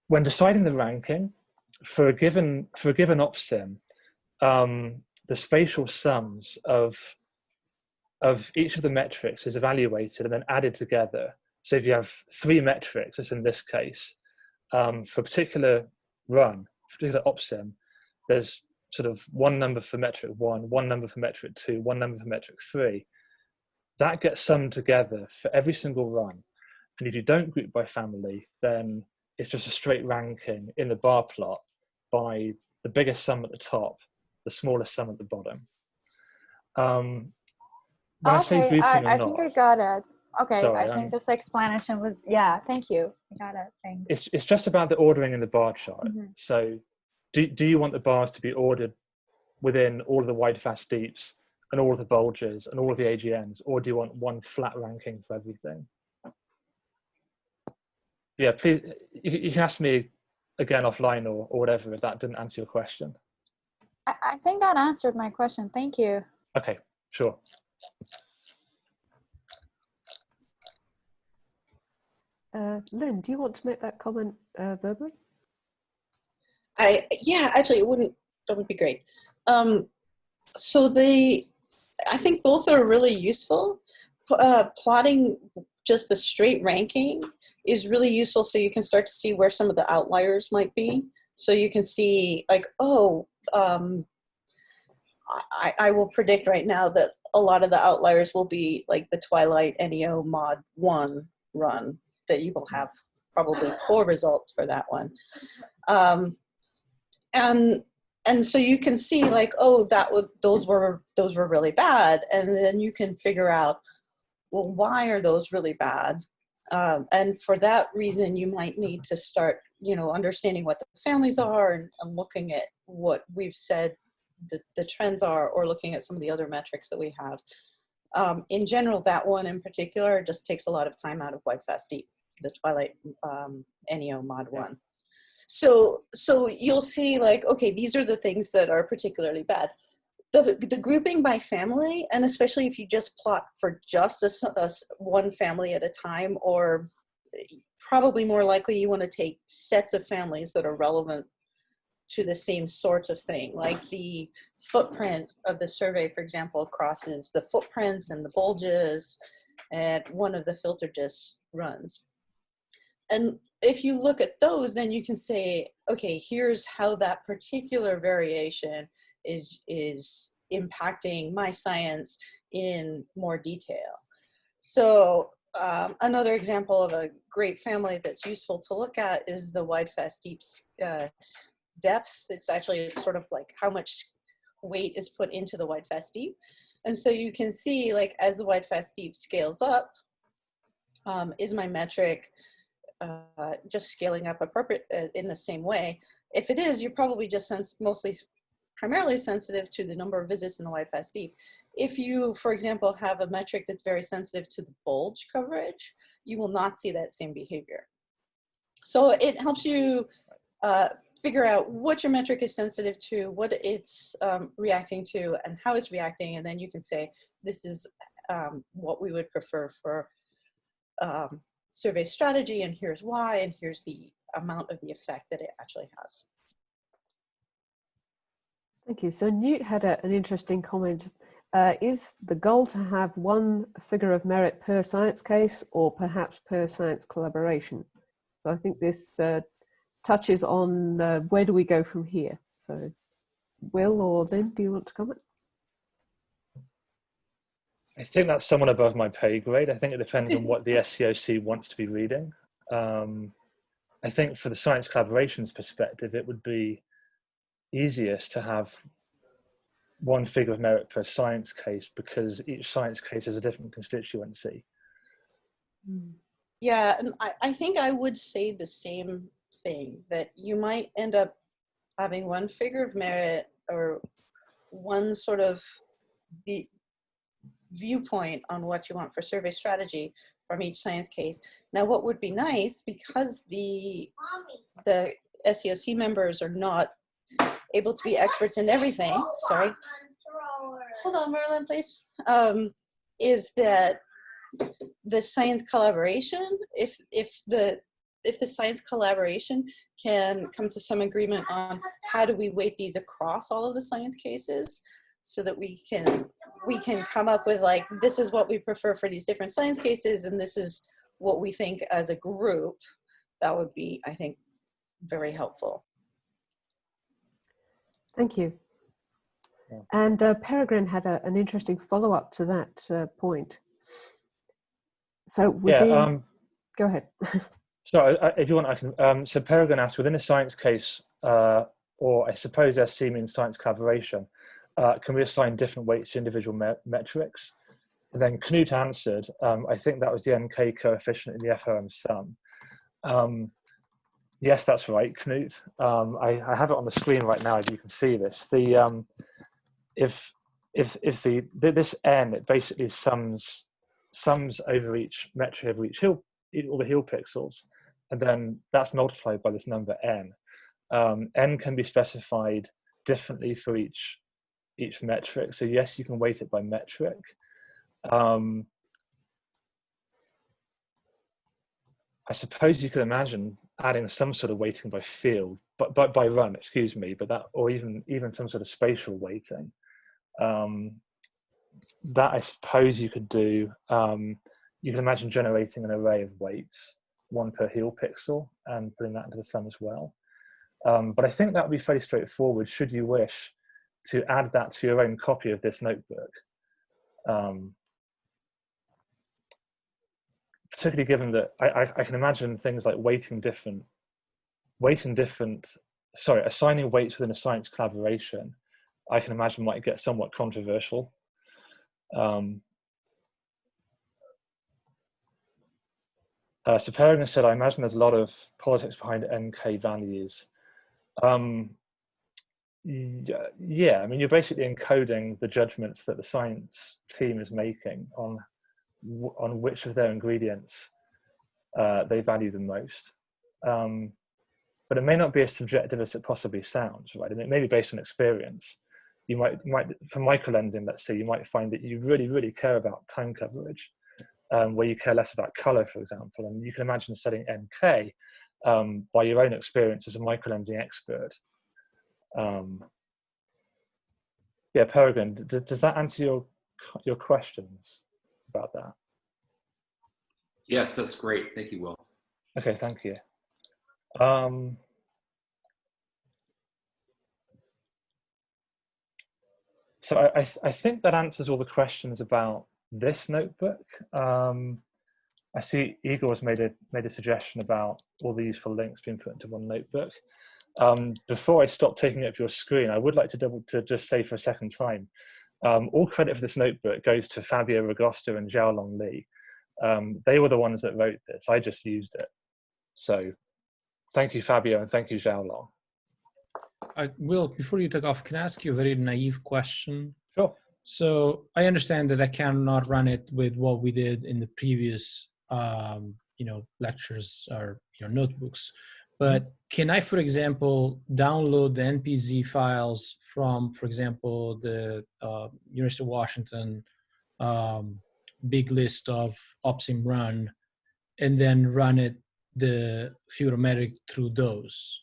when deciding the ranking for a given opsim, the spatial sums of each of the metrics is evaluated and then added together. So if you have 3 metrics, as in this case, for a particular run, particular opsim, there's sort of one number for metric 1, one number for metric 2, one number for metric 3. That gets summed together for every single run. And if you don't group by family, then it's just a straight ranking in the bar plot by the biggest sum at the top, the smallest sum at the bottom. When I say grouping or I not, think I got it. Okay, sorry, I think this explanation was, yeah, thank you. I got it, thanks. it's just about the ordering in the bar chart. So do you want the bars to be ordered within all of the wide fast deeps and all of the bulges and all of the AGNs, or do you want one flat ranking for everything? Yeah, please, you can ask me again offline or whatever if that didn't answer your question. I think that answered my question. Thank you. Okay, sure. Lynn, do you want to make that comment verbally? Yeah, actually, that would be great. So I think both are really useful. Plotting just the straight ranking is really useful, so you can start to see where some of the outliers might be. So you can see like, oh, I will predict right now that a lot of the outliers will be like the Twilight Neo Mod 1 run, that you will have probably poor results for that one. And so you can see like, oh, those were really bad, and then you can figure out, well, why are those really bad? And for that reason, you might need to start, understanding what the families are and looking at what we've said the trends are, or looking at some of the other metrics that we have. In general, that one in particular just takes a lot of time out of Wide Fast Deep, the Twilight Neo Mod 1. So you'll see like, okay, these are the things that are particularly bad. The grouping by family, and especially if you just plot for just one family at a time, or probably more likely you want to take sets of families that are relevant to the same sorts of thing. Like the footprint of the survey, for example, crosses the footprints and the bulges at one of the filter gist runs. And if you look at those, then you can say, okay, here's how that particular variation is impacting my science in more detail. So another example of a great family that's useful to look at is the Wide Fast Deep depth. It's actually sort of like how much weight is put into the Wide Fast Deep. And so you can see like as the Wide Fast Deep scales up, is my metric just scaling up appropriate in the same way? If it is, you're probably just primarily sensitive to the number of visits in the Wide Fast Deep. If you, for example, have a metric that's very sensitive to the bulge coverage, you will not see that same behavior. So it helps you figure out what your metric is sensitive to, what it's reacting to, and how it's reacting, and then you can say, this is what we would prefer for survey strategy, and here's why, and here's the amount of the effect that it actually has. Thank you. So Newt had an interesting comment. Is the goal to have one figure of merit per science case, or perhaps per science collaboration? So I think this touches on where do we go from here? So Will or Lynn, do you want to comment? I think that's someone above my pay grade. I think it depends on what the SCOC wants to be reading. I think for the science collaborations perspective, it would be easiest to have one figure of merit per science case, because each science case has a different constituency. Yeah, and I think I would say the same thing, that you might end up having one figure of merit or one sort of the viewpoint on what you want for survey strategy from each science case. Now, what would be nice, because the SEOC members are not able to be experts in everything, sorry, hold on, Merlin, please, is that the science collaboration, if the science collaboration can come to some agreement on how do we weight these across all of the science cases, so that we can come up with, like, this is what we prefer for these different science cases, and this is what we think as a group, that would be, I think, very helpful. Thank you. And Peregrine had an interesting follow-up to that point. So within, go ahead. So if you want, I can. So Peregrine asked, within a science case, or I suppose SC means science collaboration, can we assign different weights to individual metrics? And then Knut answered, I think that was the NK coefficient in the FOM sum. Yes, that's right, Knut. I have it on the screen right now, if you can see this. The if this n, it basically sums over each metric over each hill, all the hill pixels, and then that's multiplied by this number n. N can be specified differently for each metric. So yes, you can weight it by metric. I suppose you could imagine adding some sort of weighting by field, but by run, excuse me, but that, or even some sort of spatial weighting. That I suppose you could do. You can imagine generating an array of weights, one per heel pixel, and putting that into the sum as well. But I think that would be fairly straightforward should you wish to add that to your own copy of this notebook. Particularly given that I can imagine things like assigning weights within a science collaboration, I can imagine might get somewhat controversial. So Peregrine said, I imagine there's a lot of politics behind NK values. Yeah, I mean, you're basically encoding the judgments that the science team is making on which of their ingredients they value the most. But it may not be as subjective as it possibly sounds, right? And it may be based on experience. You might for microlensing, let's say, you might find that you really, really care about time coverage, where you care less about color, for example. And you can imagine setting NK by your own experience as a microlensing expert. Yeah, Peregrine, does that answer your questions about that? Yes, that's great. Thank you, Will. Okay, thank you. So I think that answers all the questions about this notebook. I see Igor's made a suggestion about all the useful links being put into one notebook. Before I stop taking up your screen, I would like to just say for a second time, all credit for this notebook goes to Fabio Ragosta and Xiaolong Li. They were the ones that wrote this. I just used it. So thank you, Fabio, and thank you, Xiaolong. Will, before you take off, can I ask you a very naive question? Sure. So I understand that I cannot run it with what we did in the previous, lectures or notebooks. But can I, for example, download the NPZ files from, for example, the University of Washington big list of OPSIM run, and then run it, the Fibrometric, through those?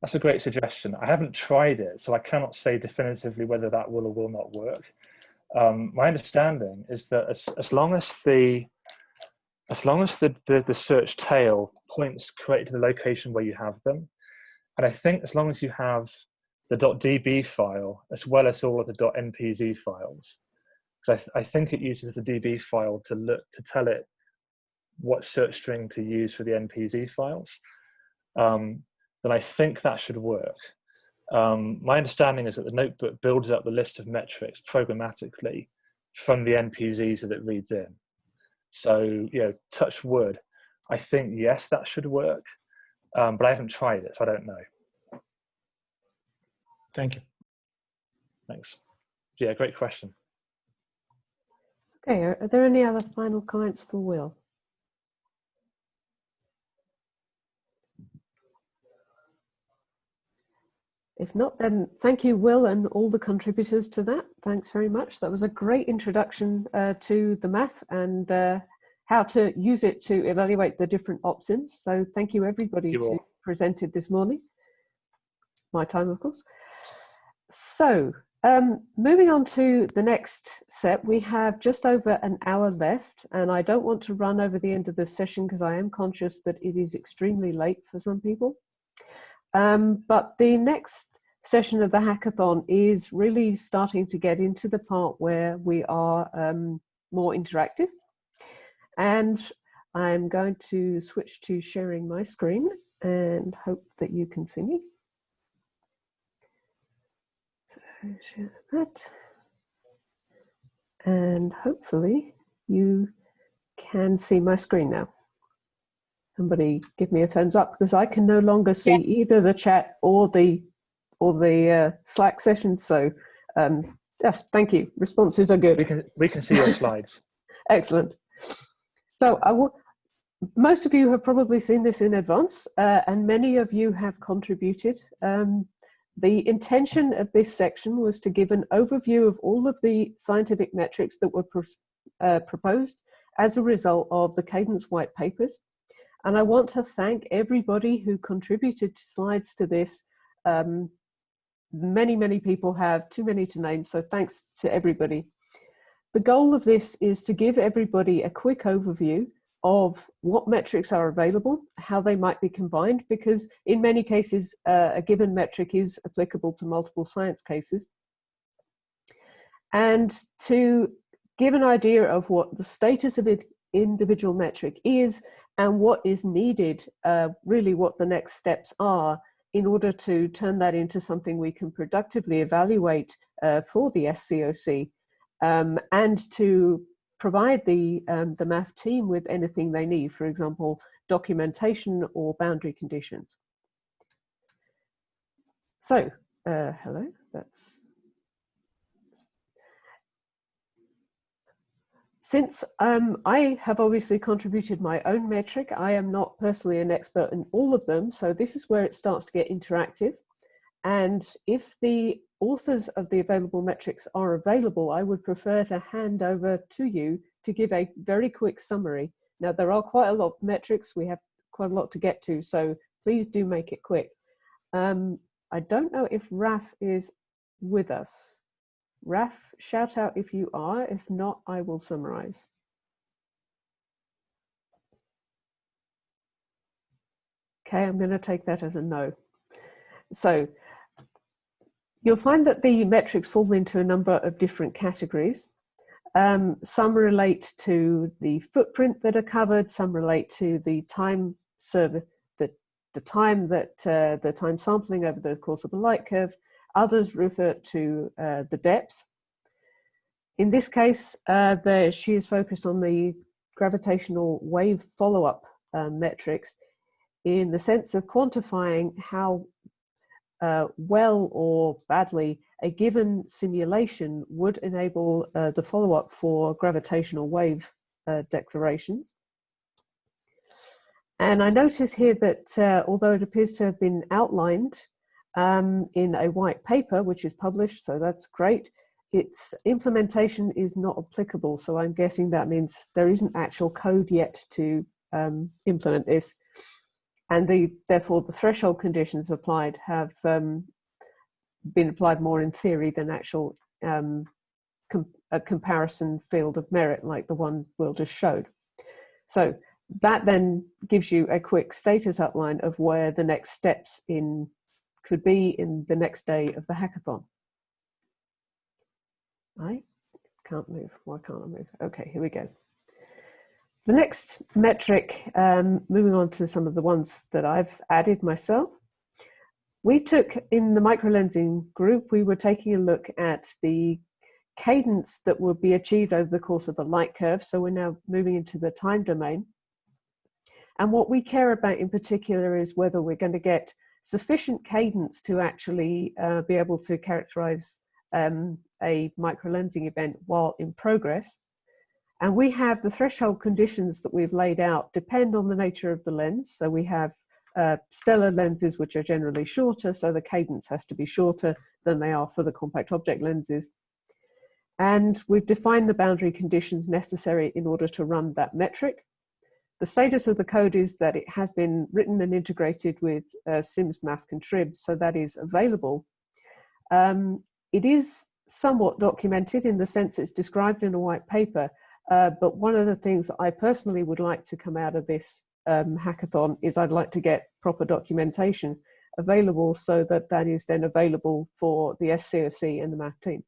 That's a great suggestion. I haven't tried it, so I cannot say definitively whether that will or will not work. My understanding is that as long as the search tail points correctly to the location where you have them, and I think as long as you have the .db file as well as all of the .npz files, because I think it uses the db file to tell it what search string to use for the npz files, then I think that should work. My understanding is that the notebook builds up the list of metrics programmatically from the NPZs that it reads in. So, touch wood. I think, yes, that should work, but I haven't tried it, so I don't know. Thank you. Thanks. Yeah, great question. Okay, are there any other final comments for Will? If not, then thank you, Will, and all the contributors to that. Thanks very much. That was a great introduction to the MAF and how to use it to evaluate the different options. So thank you, everybody, who presented this morning. My time, of course. So moving on to the next set, we have just over an hour left, and I don't want to run over the end of this session because I am conscious that it is extremely late for some people. But the next session of the hackathon is really starting to get into the part where we are more interactive. And I'm going to switch to sharing my screen and hope that you can see me. So share that. And hopefully you can see my screen now. Somebody give me a thumbs up because I can no longer see either the chat or the Slack session. So yes, thank you. Responses are good. We can see your slides. Excellent. So most of you have probably seen this in advance, and many of you have contributed. The intention of this section was to give an overview of all of the scientific metrics that were proposed as a result of the Cadence white papers. And I want to thank everybody who contributed slides to this. Many people have, too many to name, so thanks to everybody. The goal of this is to give everybody a quick overview of what metrics are available, how they might be combined, because in many cases, a given metric is applicable to multiple science cases. And to give an idea of what the status of an individual metric is and what is needed, really what the next steps are in order to turn that into something we can productively evaluate for the SCOC, and to provide the MAF team with anything they need, for example, documentation or boundary conditions. So, hello, Since I have obviously contributed my own metric, I am not personally an expert in all of them, so this is where it starts to get interactive. And if the authors of the available metrics are available, I would prefer to hand over to you to give a very quick summary. Now, there are quite a lot of metrics, we have quite a lot to get to, so please do make it quick. I don't know if Raf is with us. Raf, shout out if you are. If not, I will summarize. Okay, I'm going to take that as a no. So you'll find that the metrics fall into a number of different categories. Some relate to the footprint that are covered. Some relate to the time the time sampling over the course of a light curve. Others refer to the depth. In this case, she is focused on the gravitational wave follow-up metrics in the sense of quantifying how well or badly a given simulation would enable the follow-up for gravitational wave declarations. And I notice here that although it appears to have been outlined in a white paper, which is published, so that's great, its implementation is not applicable. So I'm guessing that means there isn't actual code yet to implement this. And therefore the threshold conditions applied have been applied more in theory than actual a comparison field of merit like the one Will just showed. So that then gives you a quick status outline of where the next steps could be in the next day of the hackathon. I can't move. Why can't I move? Okay, here we go. The next metric, moving on to some of the ones that I've added myself. We took, in the microlensing group, we were taking a look at the cadence that will be achieved over the course of a light curve. So we're now moving into the time domain. And what we care about in particular is whether we're going to get sufficient cadence to actually be able to characterize a microlensing event while in progress. And we have the threshold conditions that we've laid out depend on the nature of the lens. So we have stellar lenses, which are generally shorter, so the cadence has to be shorter than they are for the compact object lenses. And we've defined the boundary conditions necessary in order to run that metric. The status of the code is that it has been written and integrated with Sims MAF contrib, so that is available. It is somewhat documented in the sense it's described in a white paper, but one of the things that I personally would like to come out of this hackathon is I'd like to get proper documentation available so that that is then available for the SCOC and the MAF team.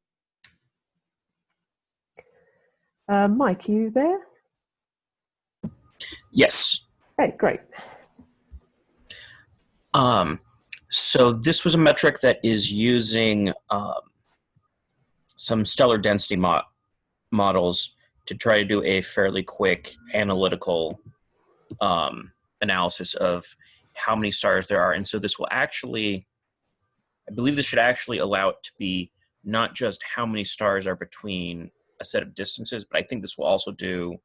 Mike, are you there? Yes. Okay, great. So this was a metric that is using some stellar density models to try to do a fairly quick analytical analysis of how many stars there are. And so this will actually, I believe this should actually allow it to be not just how many stars are between a set of distances, but I think this will also do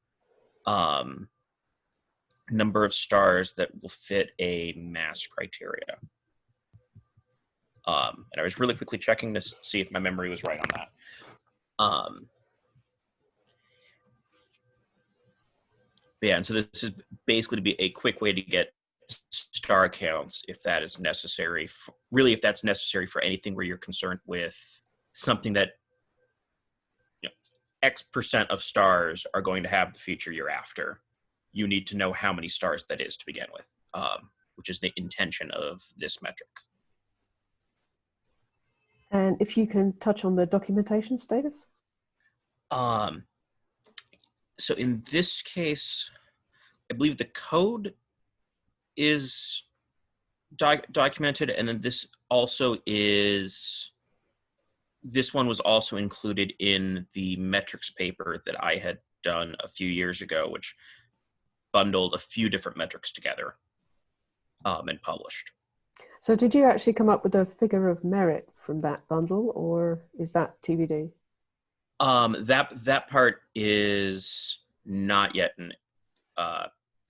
number of stars that will fit a mass criteria. And I was really quickly checking to see if my memory was right on that. Yeah, and so this is basically to be a quick way to get star counts if that is necessary. Really, if that's necessary for anything where you're concerned with something that, you know, X% of stars are going to have the feature you're after, you need to know how many stars that is to begin with, which is the intention of this metric. And if you can touch on the documentation status? So in this case, I believe the code is documented, and then this also is, this one was also included in the metrics paper that I had done a few years ago, which bundled a few different metrics together and published. So did you actually come up with a figure of merit from that bundle, or is that TBD? That part is not yet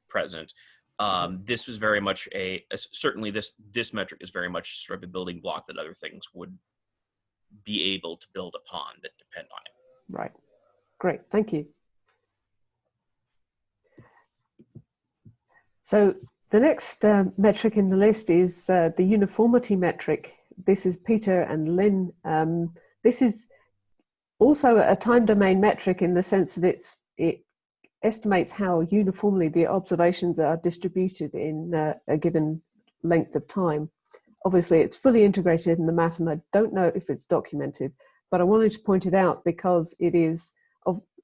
present. This was very much certainly this metric is very much sort of a building block that other things would be able to build upon that depend on it. Right. Great. Thank you. So the next metric in the list is the uniformity metric. This is Peter and Lynn. This is also a time domain metric in the sense that it estimates how uniformly the observations are distributed in a given length of time. Obviously, it's fully integrated in the MAF, and I don't know if it's documented, but I wanted to point it out because it is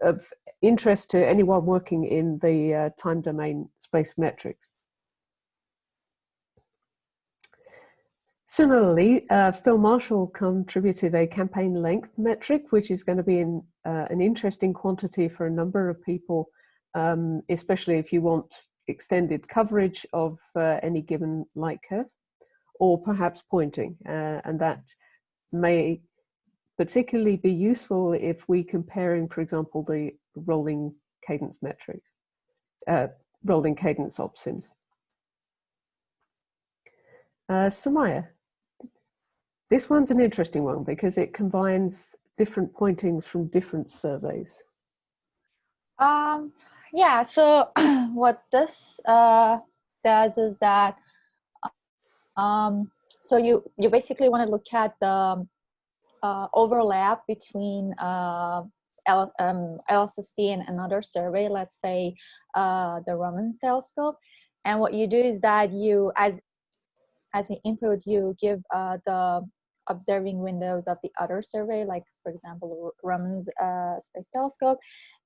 of interest to anyone working in the time domain space metrics. Similarly, Phil Marshall contributed a campaign length metric, which is going to be an interesting quantity for a number of people, especially if you want extended coverage of any given light curve, or perhaps pointing. And that may particularly be useful if we're comparing, for example, the rolling cadence metric, rolling cadence opsims. Samaya, this one's an interesting one because it combines different pointings from different surveys. Yeah, so what this does is that so you basically want to look at the overlap between LSST and another survey, let's say the Raman's telescope. And what you do is that you, as an input, you give the observing windows of the other survey, like for example, Raman's space telescope.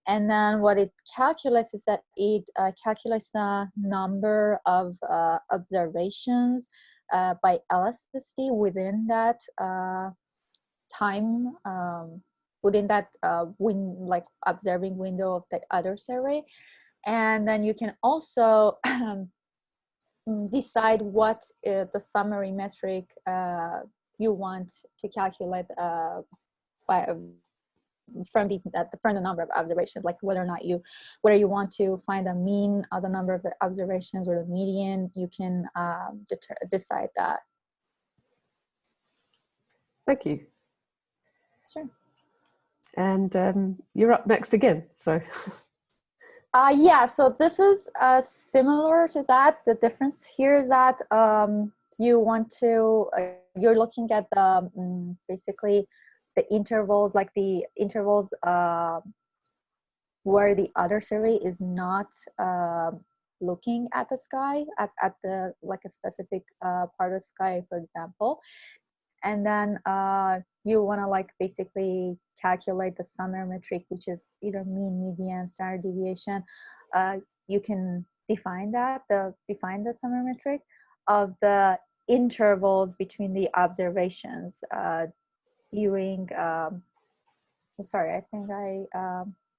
And then what it calculates is that it calculates the number of observations by LSST within that time within that like observing window of the other survey. And then you can also decide what the summary metric you want to calculate from the number of observations, like whether you want to find the mean of the number of the observations or the median. You can decide that. Thank you. Sure. And you're up next again, so. Yeah, so this is similar to that. The difference here is that you want to, you're looking at the, basically the intervals, like the intervals where the other survey is not looking at the sky, at the, like a specific part of the sky, for example. And then you want to like basically calculate the summary metric, which is either mean, median, standard deviation. You can define the summary metric of the intervals between the observations during. Sorry, I think I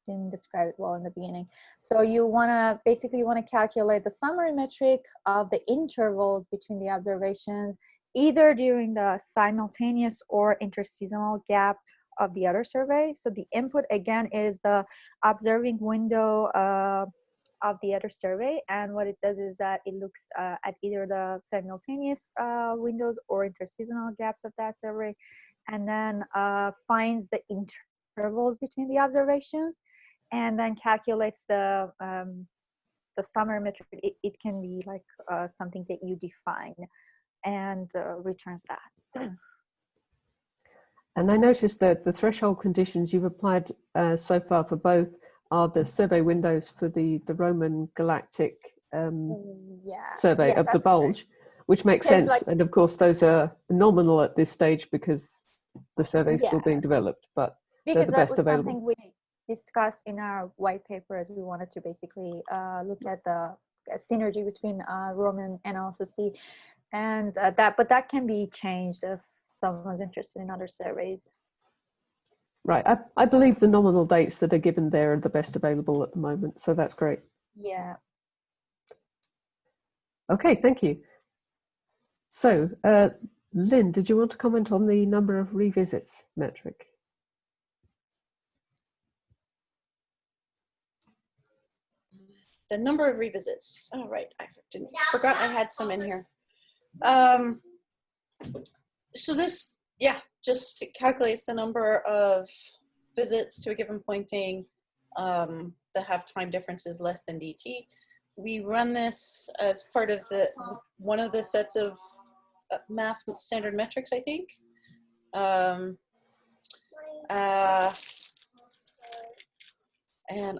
didn't describe it well in the beginning. So you want to calculate the summary metric of the intervals between the observations, either during the simultaneous or interseasonal gap of the other survey. So the input again is the observing window of the other survey, and what it does is that it looks at either the simultaneous windows or interseasonal gaps of that survey, and then finds the intervals between the observations, and then calculates the summary metric. It can be like something that you define, and returns that. And I noticed that the threshold conditions you've applied so far for both are the survey windows for the Roman Galactic survey of the Bulge, which makes sense. Like, and of course, those are nominal at this stage because the survey is still being developed, but they're the best available. Something we discussed in our white paper, as we wanted to basically look at the synergy between Roman and LSSD, and but that can be changed if someone's interested in other surveys. Right, I believe the nominal dates that are given there are the best available at the moment, so that's great. Yeah. Okay, thank you. So, Lynn, did you want to comment on the number of revisits metric? The number of revisits. Oh, right, I forgot I had some in here. So this, just calculates the number of visits to a given pointing that have time differences less than dt. We run this as part of one of the sets of MAF standard metrics, I think. And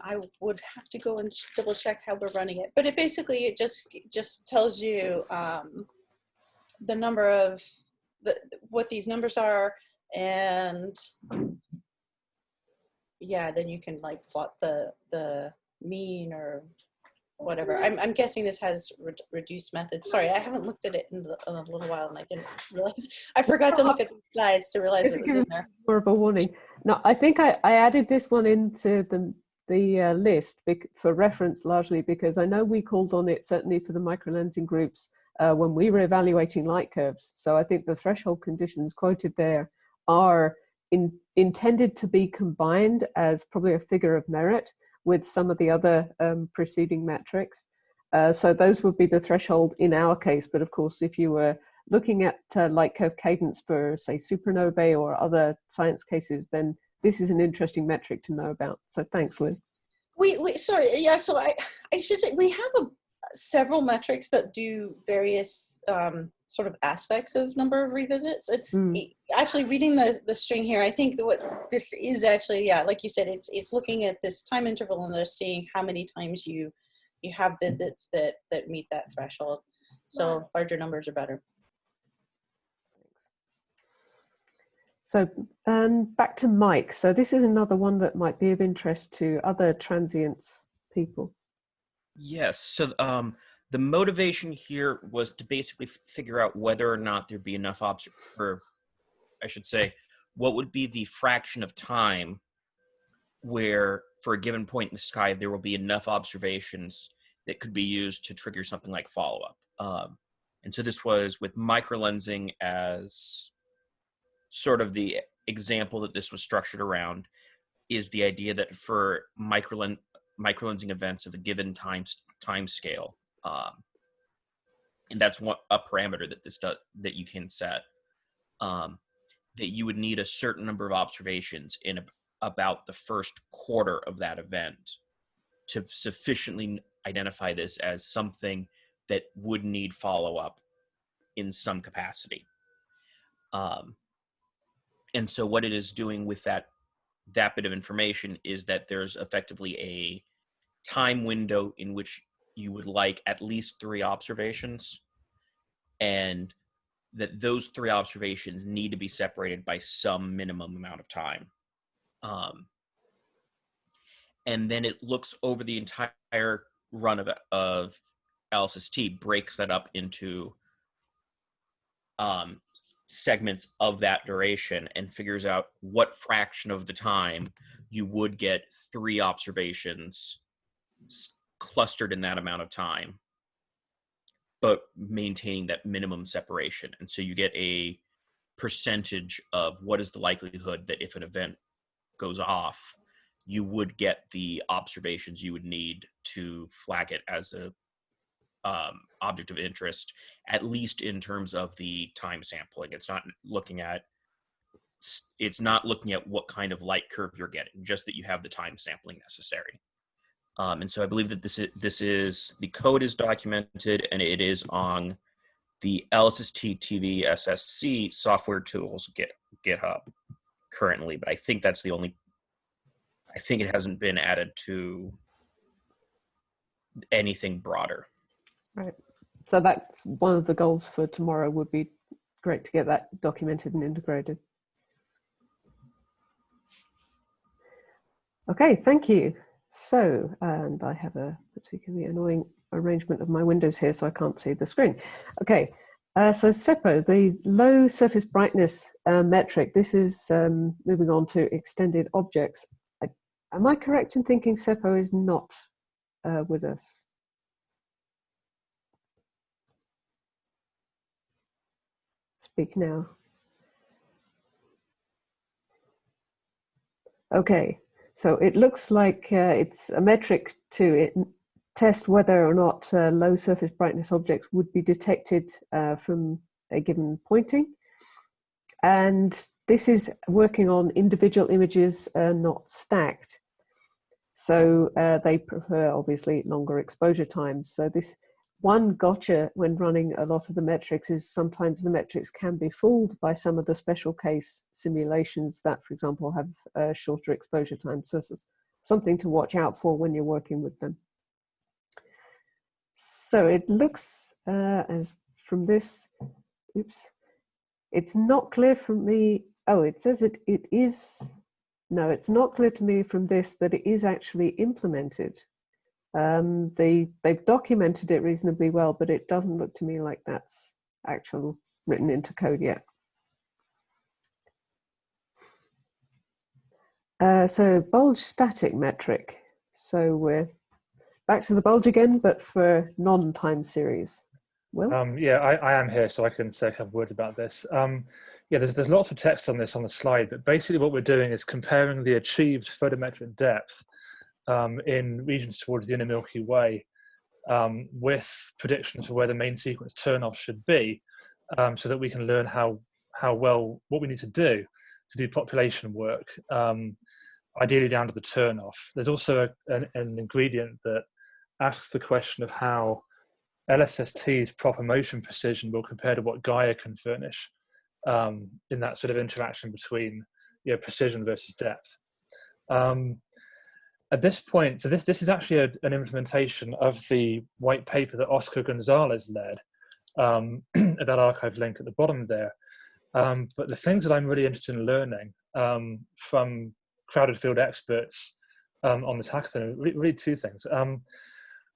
I would have to go and double check how we're running it. But it just tells you the number of what these numbers are, and then you can like plot the mean or whatever. I'm guessing this has reduced methods. Sorry, I haven't looked at it in a little while, and I didn't realize. I forgot to look at the slides to realize what was in there. More of a warning. No, I think I added this one into the list for reference, largely because I know we called on it certainly for the microlensing groups when we were evaluating light curves. So I think the threshold conditions quoted there are intended to be combined as probably a figure of merit with some of the other preceding metrics. So those would be the threshold in our case. But of course, if you were looking at light curve cadence for, say, supernovae or other science cases, then this is an interesting metric to know about. So thanks, Lynn. Sorry, so I should say we have several metrics that do various sort of aspects of number of revisits. Actually, reading the string here, I think that what this is actually, like you said, it's looking at this time interval and they're seeing how many times you have visits that meet that threshold. So larger numbers are better. So back to Mike. So this is another one that might be of interest to other transients people. Yes. So the motivation here was to basically figure out whether or not there'd be enough what would be the fraction of time where for a given point in the sky, there will be enough observations that could be used to trigger something like follow-up. And so this was with microlensing as sort of the example that this was structured around, is the idea that for microlensing events of a given time scale, and that's a parameter that this does, that you can set, that you would need a certain number of observations in about the first quarter of that event to sufficiently identify this as something that would need follow-up in some capacity. And so what it is doing with that bit of information is that there's effectively a time window in which you would like at least 3 observations, and that those 3 observations need to be separated by some minimum amount of time. And then it looks over the entire run of LSST, breaks that up into segments of that duration, and figures out what fraction of the time you would get 3 observations clustered in that amount of time, but maintaining that minimum separation. And so you get a percentage of what is the likelihood that if an event goes off, you would get the observations you would need to flag it as a object of interest, at least in terms of the time sampling. It's not looking at what kind of light curve you're getting, just that you have the time sampling necessary. And so I believe that the code is documented, and it is on the LSST TV SSC software tools GitHub currently, but I think that's the only, I think it hasn't been added to anything broader. Right. So that's one of the goals for tomorrow. Would be great to get that documented and integrated. Okay, thank you. So, and I have a particularly annoying arrangement of my windows here, so I can't see the screen. Okay, so SEPO, the low surface brightness metric, this is moving on to extended objects. Am I correct in thinking SEPO is not with us? Speak now. Okay, so it looks like it's a metric to test whether or not low surface brightness objects would be detected from a given pointing. And this is working on individual images, not stacked. So they prefer, obviously, longer exposure times. So this one gotcha when running a lot of the metrics is sometimes the metrics can be fooled by some of the special case simulations that, for example, have shorter exposure time. So this is something to watch out for when you're working with them. So it looks as from this, oops, it's not clear from me. Oh, it says it is. No, it's not clear to me from this that it is actually implemented. They've documented it reasonably well, but it doesn't look to me like that's actually written into code yet. So bulge static metric. So we're back to the bulge again, but for non-time series. Will? Yeah, I am here, so I can say a couple of words about this. Yeah, there's lots of text on this on the slide, but basically what we're doing is comparing the achieved photometric depth in regions towards the inner Milky Way with predictions for where the main sequence turnoff should be, so that we can learn how well, what we need to do population work, ideally down to the turnoff. There's also an ingredient that asks the question of how LSST's proper motion precision will compare to what Gaia can furnish in that sort of interaction between precision versus depth. At this point, so this is actually an implementation of the white paper that Oscar Gonzalez led, at that archive link at the bottom there. But the things that I'm really interested in learning from crowded field experts on this hackathon are really 2 things.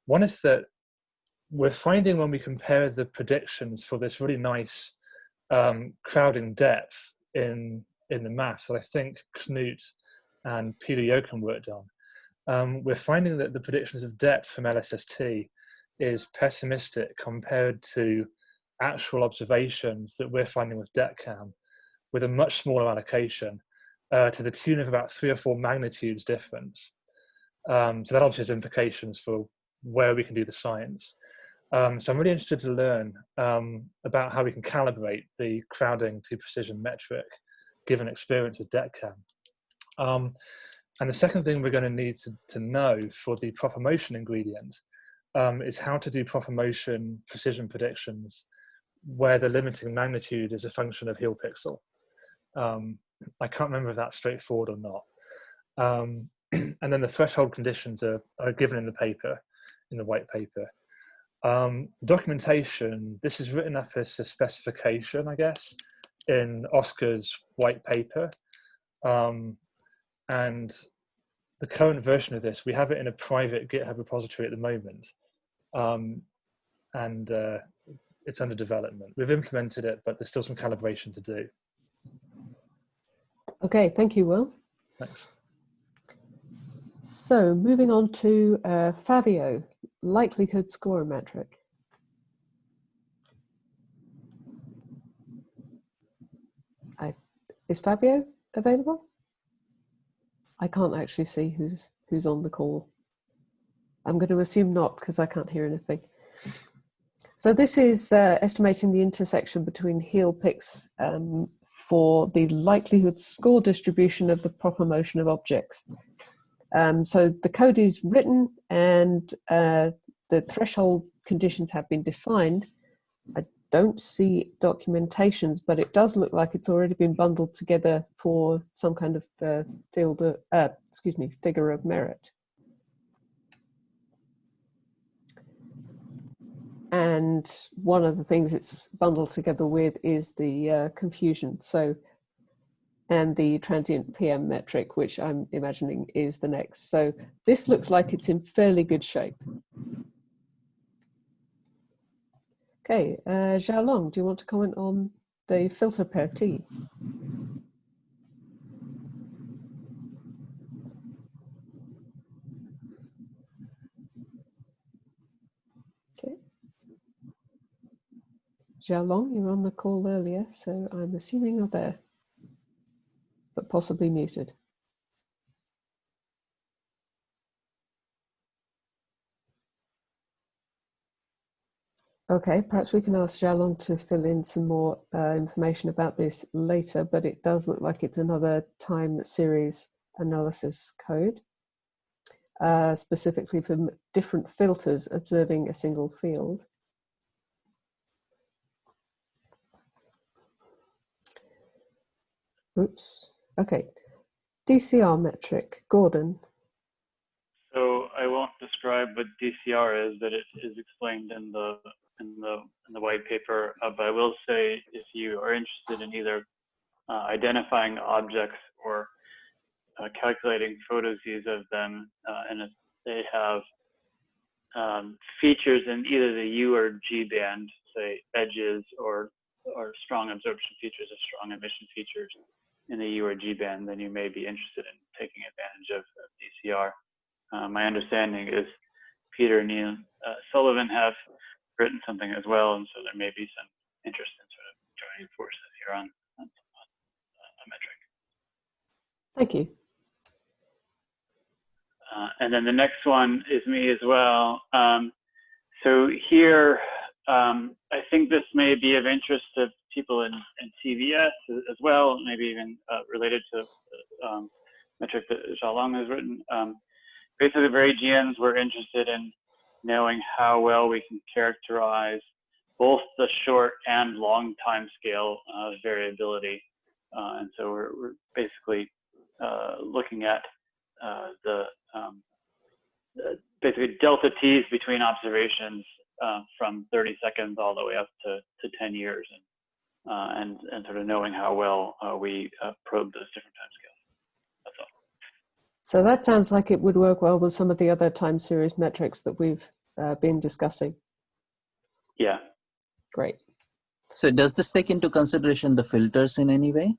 One is that we're finding when we compare the predictions for this really nice crowding depth in in the MAFs that I think Knut and Peter Yoachim worked on. We're finding that the predictions of depth from LSST is pessimistic compared to actual observations that we're finding with DECCAM, with a much smaller allocation to the tune of about 3 or 4 magnitudes difference. So that obviously has implications for where we can do the science. So I'm really interested to learn about how we can calibrate the crowding to precision metric given experience with DECCAM. And the second thing we're going to need to know for the proper motion ingredient is how to do proper motion precision predictions where the limiting magnitude is a function of heel pixel. I can't remember if that's straightforward or not. And then the threshold conditions are given in the paper, in the white paper. Documentation, this is written up as a specification, I guess, in Oscar's white paper. And the current version of this, we have it in a private GitHub repository at the moment. And it's under development. We've implemented it, but there's still some calibration to do. Okay, thank you, Will. Thanks. So moving on to Fabio, likelihood score metric. Is Fabio available? I can't actually see who's on the call. I'm going to assume not because I can't hear anything. So this is estimating the intersection between heel picks for the likelihood score distribution of the proper motion of objects. So the code is written and the threshold conditions have been defined. I don't see documentations, but it does look like it's already been bundled together for some kind of figure of merit. And one of the things it's bundled together with is the confusion. So, and the transient PM metric, which I'm imagining is the next. So this looks like it's in fairly good shape. Okay, Xiaolong, do you want to comment on the filter per T? Okay. Xiaolong, you were on the call earlier, so I'm assuming you're there, but possibly muted. Okay, perhaps we can ask Xiaolong to fill in some more information about this later, but it does look like it's another time series analysis code, specifically for different filters observing a single field. Oops, okay. DCR metric, Gordon. So I won't describe what DCR is, but it is explained in the white paper. But I will say, if you are interested in either identifying objects or calculating photoses of them, and if they have features in either the U or G band, say edges or strong absorption features or strong emission features in the U or G band, then you may be interested in taking advantage of DCR. My understanding is Peter and Neil Sullivan have written something as well, and so there may be some interest in sort of joining forces here on a metric. Thank you. And then the next one is me as well. So here, I think this may be of interest to people in TVS as well, maybe even related to metric that Xiaolong has written. Basically, the AGNs were interested in knowing how well we can characterize both the short and long time scale variability. And so we're basically looking at basically delta T's between observations from 30 seconds all the way up to 10 years, and sort of knowing how well we probe those different time scales. That's all. So that sounds like it would work well with some of the other time series metrics that we've been discussing. Yeah. Great. So does this take into consideration the filters in any way?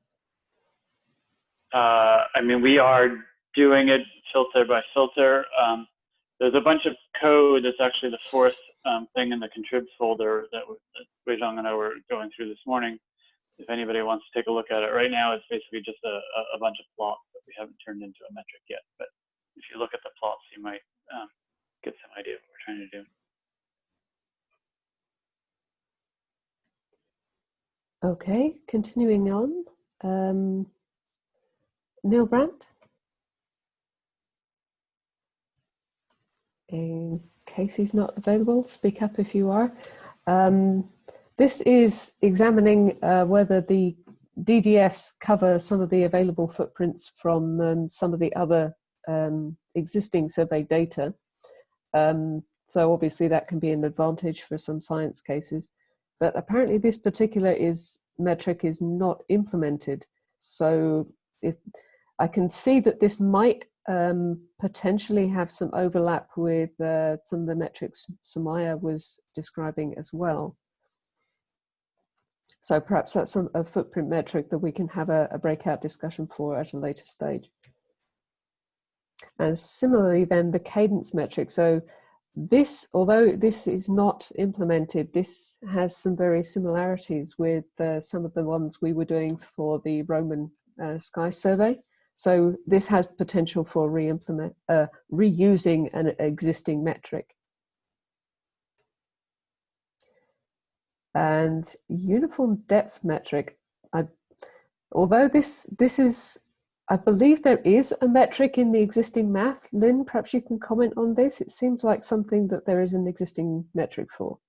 I mean, we are doing it filter by filter. There's a bunch of code that's actually the fourth thing in the contribs folder that Weizhang and I were going through this morning. If anybody wants to take a look at it, right now it's basically just a bunch of plots that we haven't turned into a metric yet. But if you look at the plots, you might get some idea of what we're trying to do. Okay, continuing on. Neil Brandt. In case he's not available, speak up if you are. This is examining whether the DDFs cover some of the available footprints from some of the other existing survey data. So obviously that can be an advantage for some science cases, but apparently this particular metric is not implemented. So I can see that this might potentially have some overlap with some of the metrics Sumaya was describing as well. So perhaps that's a footprint metric that we can have a breakout discussion for at a later stage. And similarly then the cadence metric. So this, although this is not implemented, this has some very similarities with some of the ones we were doing for the Roman sky survey. So this has potential for reusing an existing metric. And uniform depth metric, although this is, I believe there is a metric in the existing MAF. Lynn, perhaps you can comment on this. It seems like something that there is an existing metric for.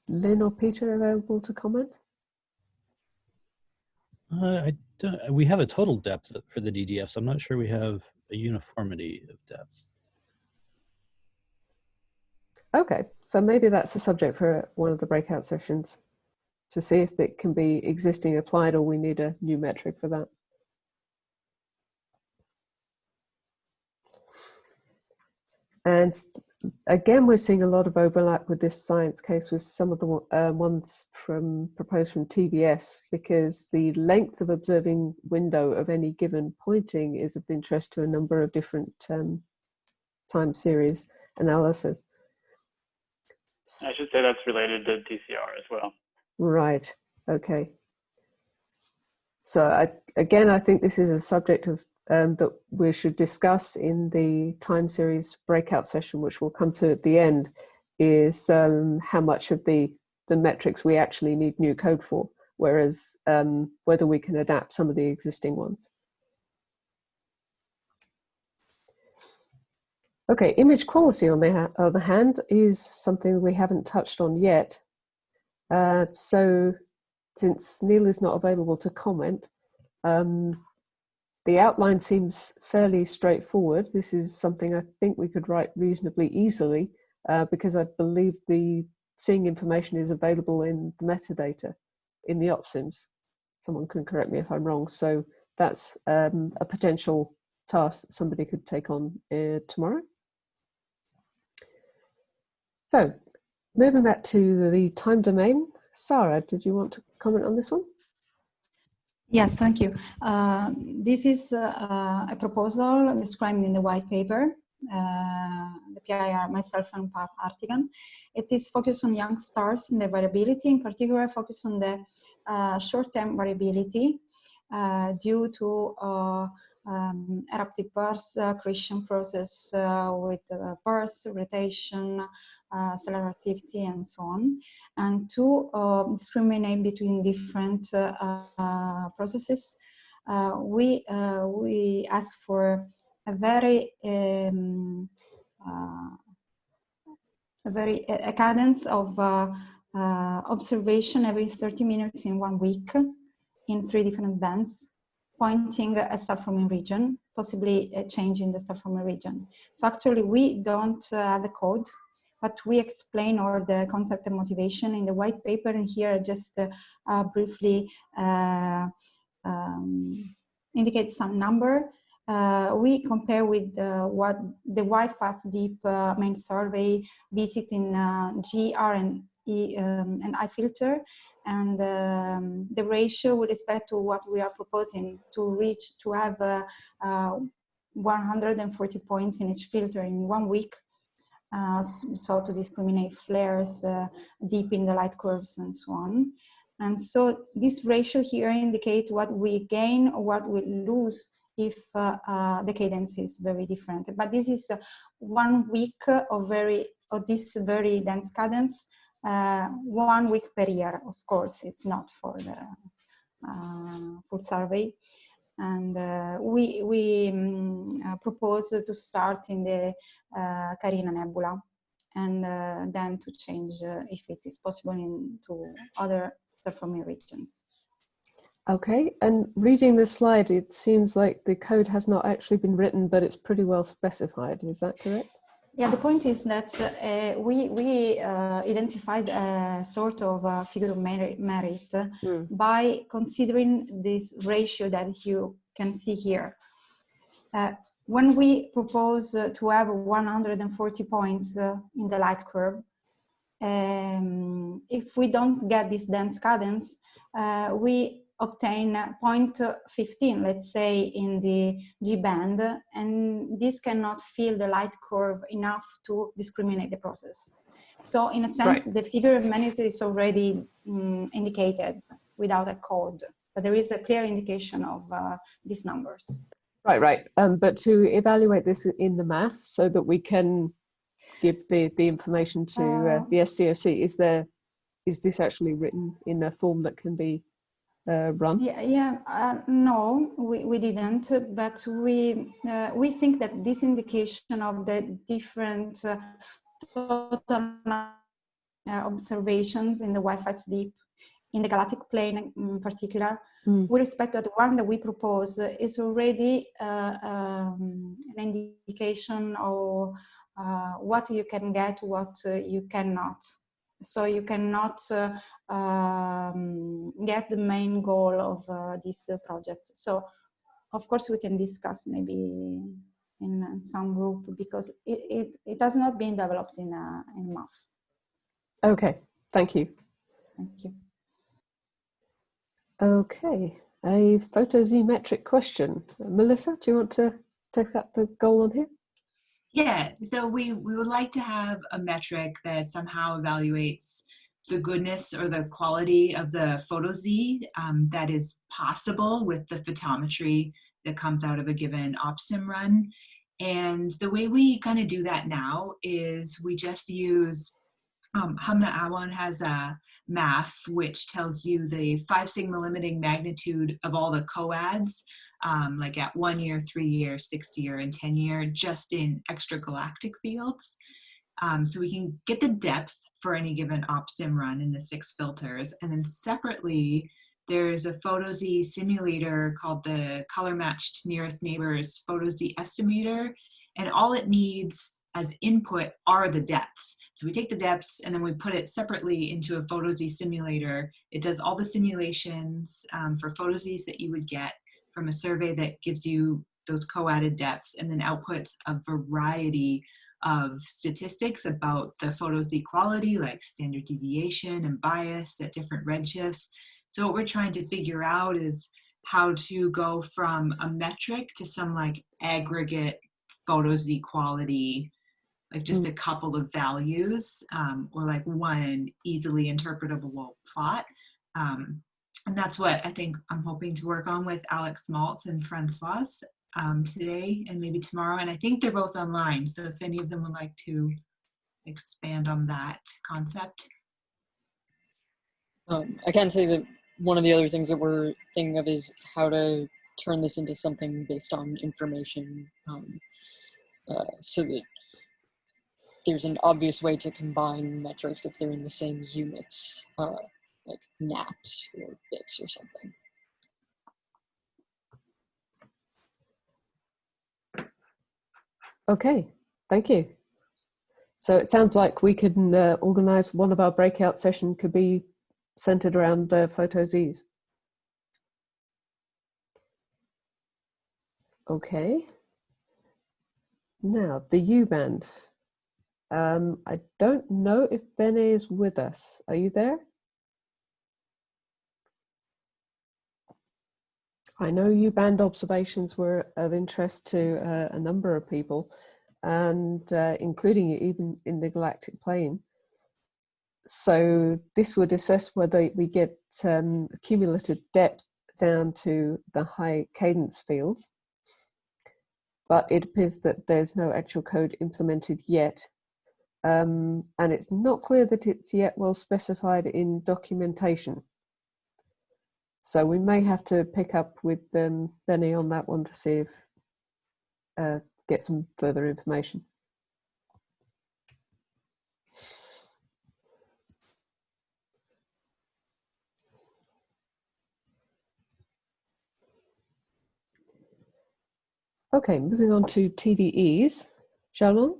Lynn or Peter available to comment? We have a total depth for the DDFs. I'm not sure we have a uniformity of depths. Okay, so maybe that's a subject for one of the breakout sessions to see if it can be existing applied or we need a new metric for that. And again, we're seeing a lot of overlap with this science case with some of the ones proposed from Tdes, because the length of observing window of any given pointing is of interest to a number of different time series analysis. I should say that's related to TCR as well. Right, okay. So I think this is a subject of that we should discuss in the time series breakout session, which we'll come to at the end, is how much of the metrics we actually need new code for, whereas whether we can adapt some of the existing ones. Okay, image quality on the other hand is something we haven't touched on yet. So since Neil is not available to comment, the outline seems fairly straightforward. This is something I think we could write reasonably easily because I believe the seeing information is available in the metadata in the OpSIMs. Someone can correct me if I'm wrong. So that's a potential task that somebody could take on tomorrow. So moving back to the time domain, Sarah, did you want to comment on this one? Yes, thank you. This is a proposal described in the white paper, the PIR, myself and Pat Artigan. It is focused on young stars and their variability, in particular focused on the short-term variability due to eruptive bursts, accretion process with bursts, rotation, stellar activity, and so on, and to discriminate between different processes. We ask for a cadence of observation every 30 minutes in 1 week in 3 different bands, pointing a star forming region, possibly a change in the star forming region. So actually we don't have a code, but we explain all the concept and motivation in the white paper, and here just briefly indicate some number. We compare with what the WIFAS Deep main survey visit in GR and and I filter, and the ratio with respect to what we are proposing to have 140 points in each filter in 1 week. So to discriminate flares deep in the light curves and so on. And so this ratio here indicates what we gain or what we lose if the cadence is very different. But this is 1 week of this very dense cadence, 1 week per year. Of course, it's not for the full survey. And we propose to start in the Carina Nebula, and then to change if it is possible into other terraforming regions. Okay, and reading the slide, it seems like the code has not actually been written, but it's pretty well specified. Is that correct? Yeah, the point is that we identified a sort of figure of merit by considering this ratio that you can see here. When we propose to have 140 points in the light curve, if we don't get this dense cadence, we obtain 0.15, let's say, in the G band, and this cannot fill the light curve enough to discriminate the process. So in a sense, the figure of merit is already indicated without a code, but there is a clear indication of these numbers. Right. But to evaluate this in the MAF so that we can give the information to the SCOC, is this actually written in a form that can be run? No, we didn't, but we think that this indication of the different total observations in the Wi-Fi deep, in the galactic plane in particular, with respect to the one that we propose, is already an indication of what you can get, what you cannot. So you cannot get the main goal of this project. So of course we can discuss maybe in some group, because it has not been developed in MAF. Okay, thank you. Thank you. Okay, a photometric question. Melissa, do you want to take up the goal on here? Yeah, so we would like to have a metric that somehow evaluates the goodness or the quality of the photo Z that is possible with the photometry that comes out of a given OpSim run. And the way we kind of do that now is we just use, Hamna Awan has a MAF, which tells you the 5 sigma limiting magnitude of all the coads, like at 1 year, 3 year, 6 year, and 10 year, just in extragalactic fields. So we can get the depth for any given OpSim run in the 6 filters. And then separately, there's a PhotoZ simulator called the Color Matched Nearest Neighbors PhotoZ Estimator. And all it needs as input are the depths. So we take the depths and then we put it separately into a PhotoZ simulator. It does all the simulations for PhotoZs that you would get from a survey that gives you those co-added depths, and then outputs a variety of statistics about the PhotoZ quality, like standard deviation and bias at different redshifts. So what we're trying to figure out is how to go from a metric to some like aggregate PhotoZ quality, like just a couple of values, or like one easily interpretable plot. And that's what I think I'm hoping to work on with Alex Maltz and Francois today and maybe tomorrow. And I think they're both online, so if any of them would like to expand on that concept. I can say that one of the other things that we're thinking of is how to turn this into something based on information, so that there's an obvious way to combine metrics if they're in the same units, like nats or bits or something. Okay, thank you. So it sounds like we can organize one of our breakout sessions could be centered around PhotoZs. Okay. Now the U-band. I don't know if Bene is with us. Are you there? I know U-band observations were of interest to a number of people, and including even in the galactic plane. So this would assess whether we get cumulative depth down to the high cadence fields. But it appears that there's no actual code implemented yet. And it's not clear that it's yet well specified in documentation. So we may have to pick up with Benny on that one to see if get some further information. Okay, moving on to TDEs. Xiaolong?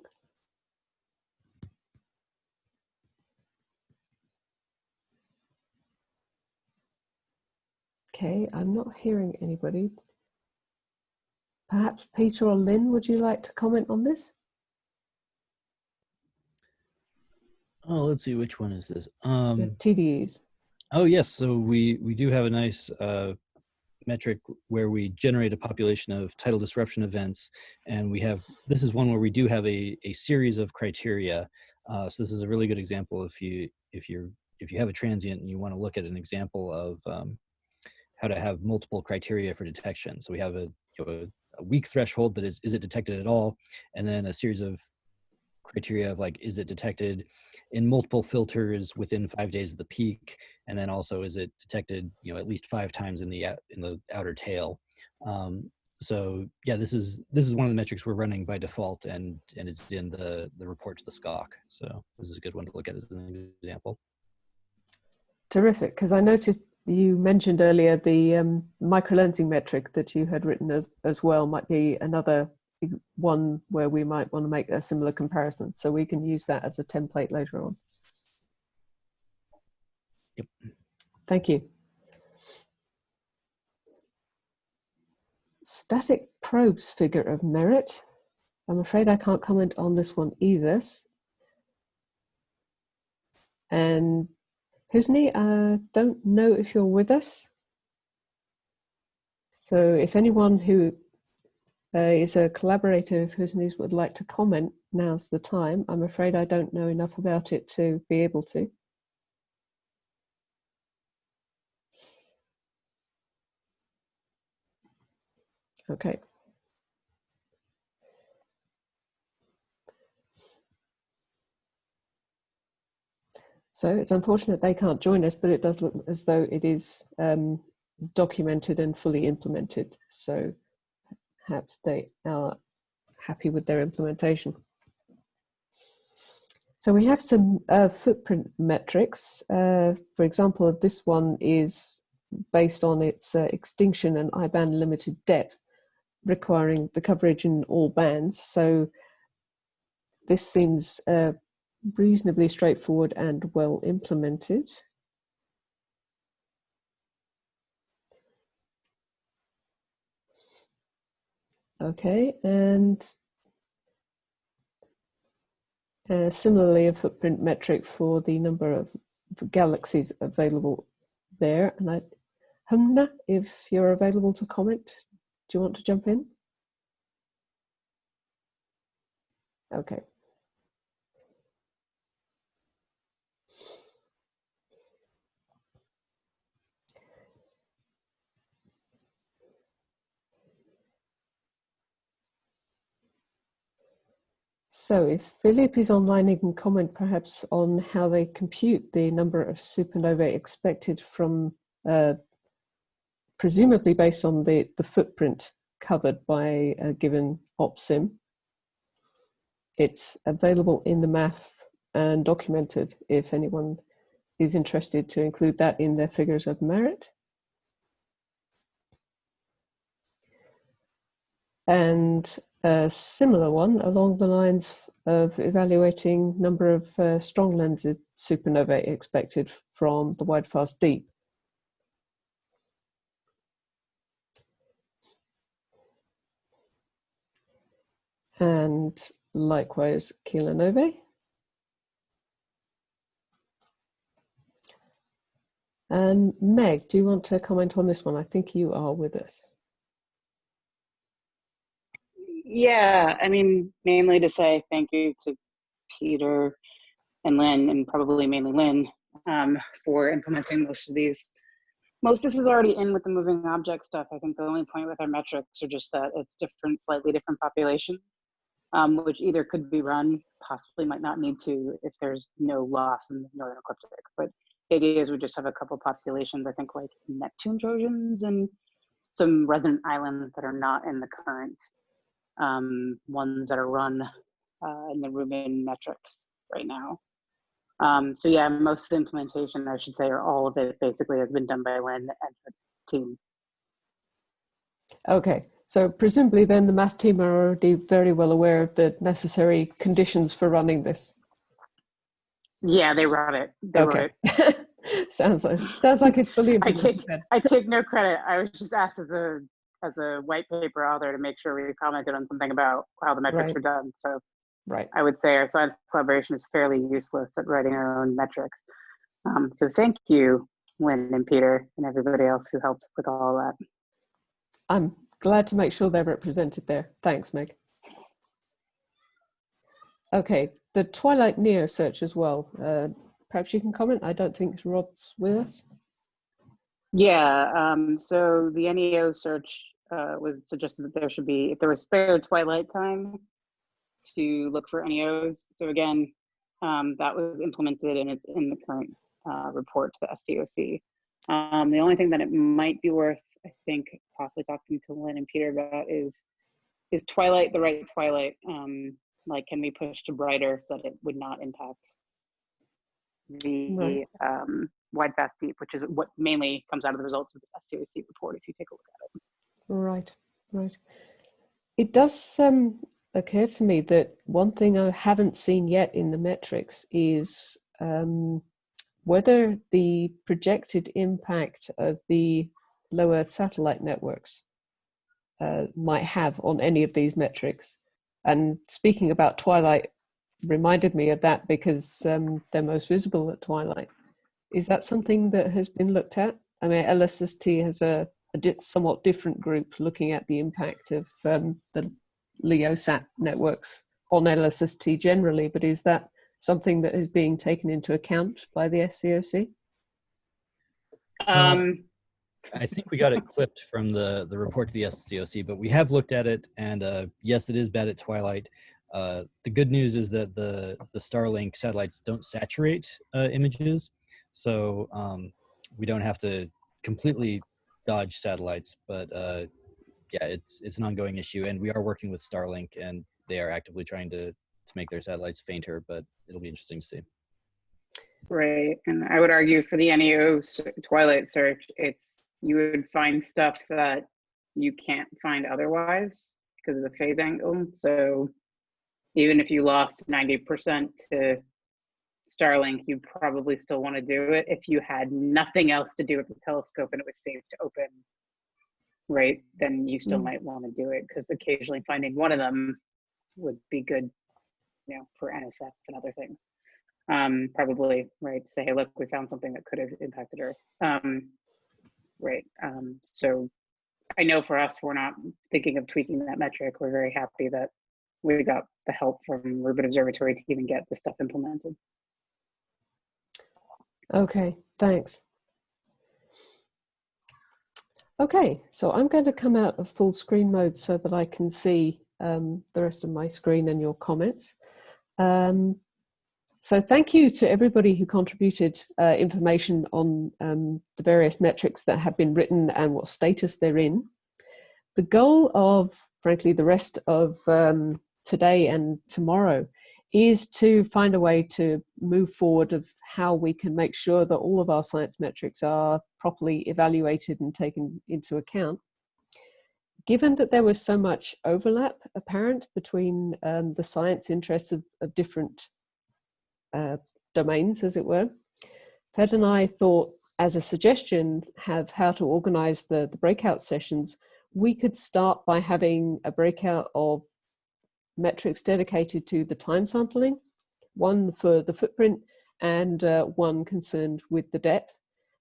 Okay, I'm not hearing anybody. Perhaps Peter or Lynn, would you like to comment on this? Oh, let's see, which one is this? TDEs. Oh, yes, so we do have a nice metric where we generate a population of tidal disruption events, and we have, this is one where we do have a series of criteria. So this is a really good example if you have a transient and you want to look at an example of how to have multiple criteria for detection. So we have a weak threshold that is it detected at all, and then a series of criteria of like, is it detected in multiple filters within 5 days of the peak, and then also is it detected at least 5 times in the outer tail. So yeah, this is one of the metrics we're running by default, and it's in the report to the SCOC. So this is a good one to look at as an example. Terrific, because I noticed you mentioned earlier the microlensing metric that you had written as well might be another one where we might want to make a similar comparison. So we can use that as a template later on. Yep. Thank you. Static probes figure of merit. I'm afraid I can't comment on this one either. And Husni, I don't know if you're with us. So if anyone who is a collaborator of Husni's would like to comment, now's the time. I'm afraid I don't know enough about it to be able to. Okay. So it's unfortunate they can't join us, but it does look as though it is documented and fully implemented. So perhaps they are happy with their implementation. So we have some footprint metrics. For example, this one is based on its extinction and I-band limited depth, requiring the coverage in all bands. So this seems reasonably straightforward and well implemented. Okay, and similarly a footprint metric for the number of galaxies available there. And Humna, if you're available to comment, do you want to jump in? Okay. So if Philip is online, he can comment perhaps on how they compute the number of supernovae expected from, presumably based on the footprint covered by a given OpSim. It's available in the MAF and documented if anyone is interested to include that in their figures of merit. And a similar one along the lines of evaluating number of strong lensed supernovae expected from the wide fast deep. And likewise kilinovae. And Meg, do you want to comment on this one? I think you are with us. Yeah, I mean, mainly to say thank you to Peter and Lynn, and probably mainly Lynn, for implementing most of these. Most of this is already in with the moving object stuff. I think the only point with our metrics are just that it's different, slightly different populations, which either could be run, possibly might not need to if there's no loss in the northern ecliptic. But the idea is we just have a couple populations, I think like Neptune Trojans and some resident islands that are not in the current ones that are run in the Rubin metrics right now. So yeah, most of the implementation, I should say, or all of it basically has been done by Lynn and the team. Okay, so presumably then the MAF team are already very well aware of the necessary conditions for running this. Yeah, they wrote it. They Okay. wrote it. sounds like it's fully implemented. I take no credit. I was just asked as a white paper author to make sure we commented on something about how the metrics Right. are done. So Right. I would say our science collaboration is fairly useless at writing our own metrics. So thank you, Lynn and Peter and everybody else who helped with all that. I'm glad to make sure they're represented there. Thanks, Meg. Okay, the Twilight Neo Search as well. Perhaps you can comment. I don't think Rob's with us. Yeah, so the NEO search was suggested that there should be, if there was spare Twilight time, to look for NEOs. So again, that was implemented and it's in the current report to the SCOC. The only thing that it might be worth, I think, possibly talking to Lynn and Peter about is Twilight the right Twilight? Like, can we push to brighter so that it would not impact the wide, fast, deep, which is what mainly comes out of the results of the SCOC report if you take a look at it. Right, right. It does occur to me that one thing I haven't seen yet in the metrics is whether the projected impact of the low Earth satellite networks might have on any of these metrics. And speaking about Twilight reminded me of that because they're most visible at Twilight. Is that something that has been looked at? I mean, LSST has a somewhat different group looking at the impact of the LEOSat networks on LSST generally, but is that something that is being taken into account by the SCOC? I think we got it clipped from the report to the SCOC, but we have looked at it, and yes, it is bad at Twilight. The good news is that the Starlink satellites don't saturate images, so we don't have to completely dodge satellites, but yeah, it's an ongoing issue, and we are working with Starlink, and they are actively trying to make their satellites fainter, but it'll be interesting to see. Right, and I would argue for the NEO Twilight search, you would find stuff that you can't find otherwise because of the phase angle. So even if you lost 90% to Starlink, you probably still want to do it if you had nothing else to do with the telescope and it was safe to open, right? Then you still might want to do it because occasionally finding one of them would be good, you know, for NSF and other things. Probably, right, to say, hey, look, we found something that could have impacted Earth. Right, so I know for us, we're not thinking of tweaking that metric. We're very happy that we got the help from Rubin Observatory to even get the stuff implemented. Okay, thanks. Okay, so I'm going to come out of full screen mode so that I can see the rest of my screen and your comments. So thank you to everybody who contributed information on the various metrics that have been written and what status they're in. The goal of, frankly, the rest of today and tomorrow is to find a way to move forward of how we can make sure that all of our science metrics are properly evaluated and taken into account. Given that there was so much overlap apparent between the science interests of different domains, as it were, Fed and I thought, as a suggestion, have how to organize the breakout sessions. We could start by having a breakout of metrics dedicated to the time sampling, one for the footprint and one concerned with the depth.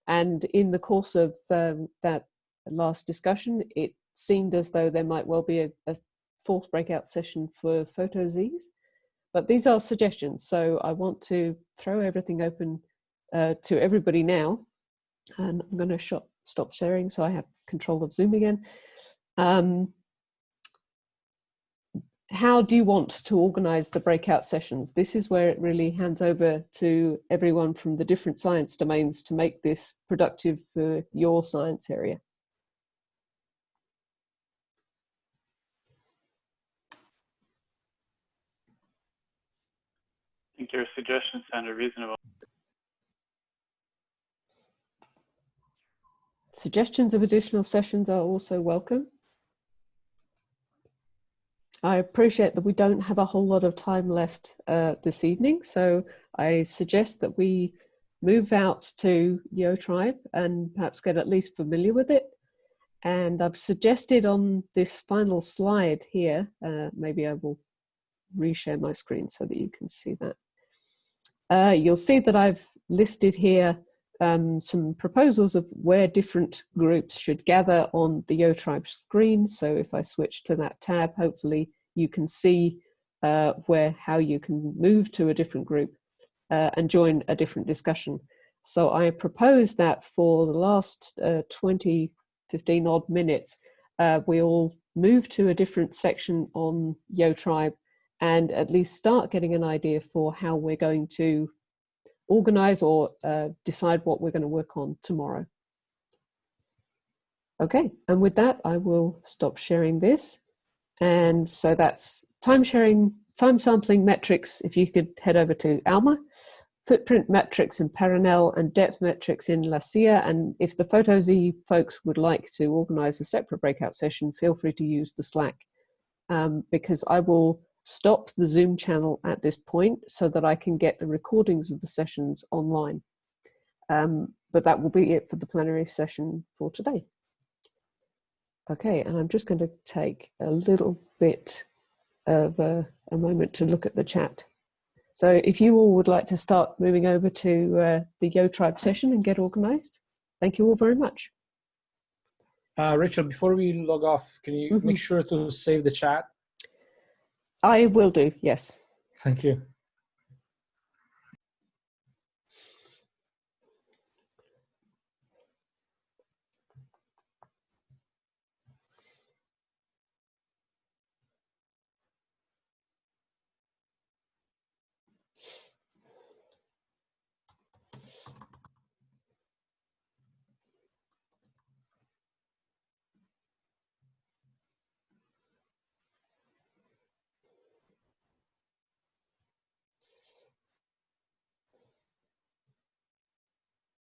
And in the course of that last discussion, it seemed as though there might well be a fourth breakout session for PhotoZs. But these are suggestions, so I want to throw everything open to everybody now. And I'm going to stop sharing so I have control of Zoom again. How do you want to organize the breakout sessions? This is where it really hands over to everyone from the different science domains to make this productive for your science area. I think your suggestions sounded reasonable. Suggestions of additional sessions are also welcome. I appreciate that we don't have a whole lot of time left this evening, so I suggest that we move out to Yoachim and perhaps get at least familiar with it. And I've suggested on this final slide here, maybe I will reshare my screen so that you can see that. You'll see that I've listed here some proposals of where different groups should gather on the Yoachim screen. So if I switch to that tab, hopefully you can see how you can move to a different group and join a different discussion. So I propose that for the last 15 odd minutes, we all move to a different section on Yoachim and at least start getting an idea for how we're going to organize or decide what we're going to work on tomorrow. Okay, and with that, I will stop sharing this. And so that's time sharing, time sampling metrics, if you could head over to Alma, footprint metrics in Paranel, and depth metrics in Lacia. And if the PhotoZ folks would like to organize a separate breakout session, feel free to use the Slack, because I will stop the Zoom channel at this point so that I can get the recordings of the sessions online. But that will be it for the plenary session for today. Okay, and I'm just going to take a little bit of a moment to look at the chat. So if you all would like to start moving over to the Yoachim session and get organized, thank you all very much. Rachel, before we log off, can you make sure to save the chat? I will do, yes. Thank you.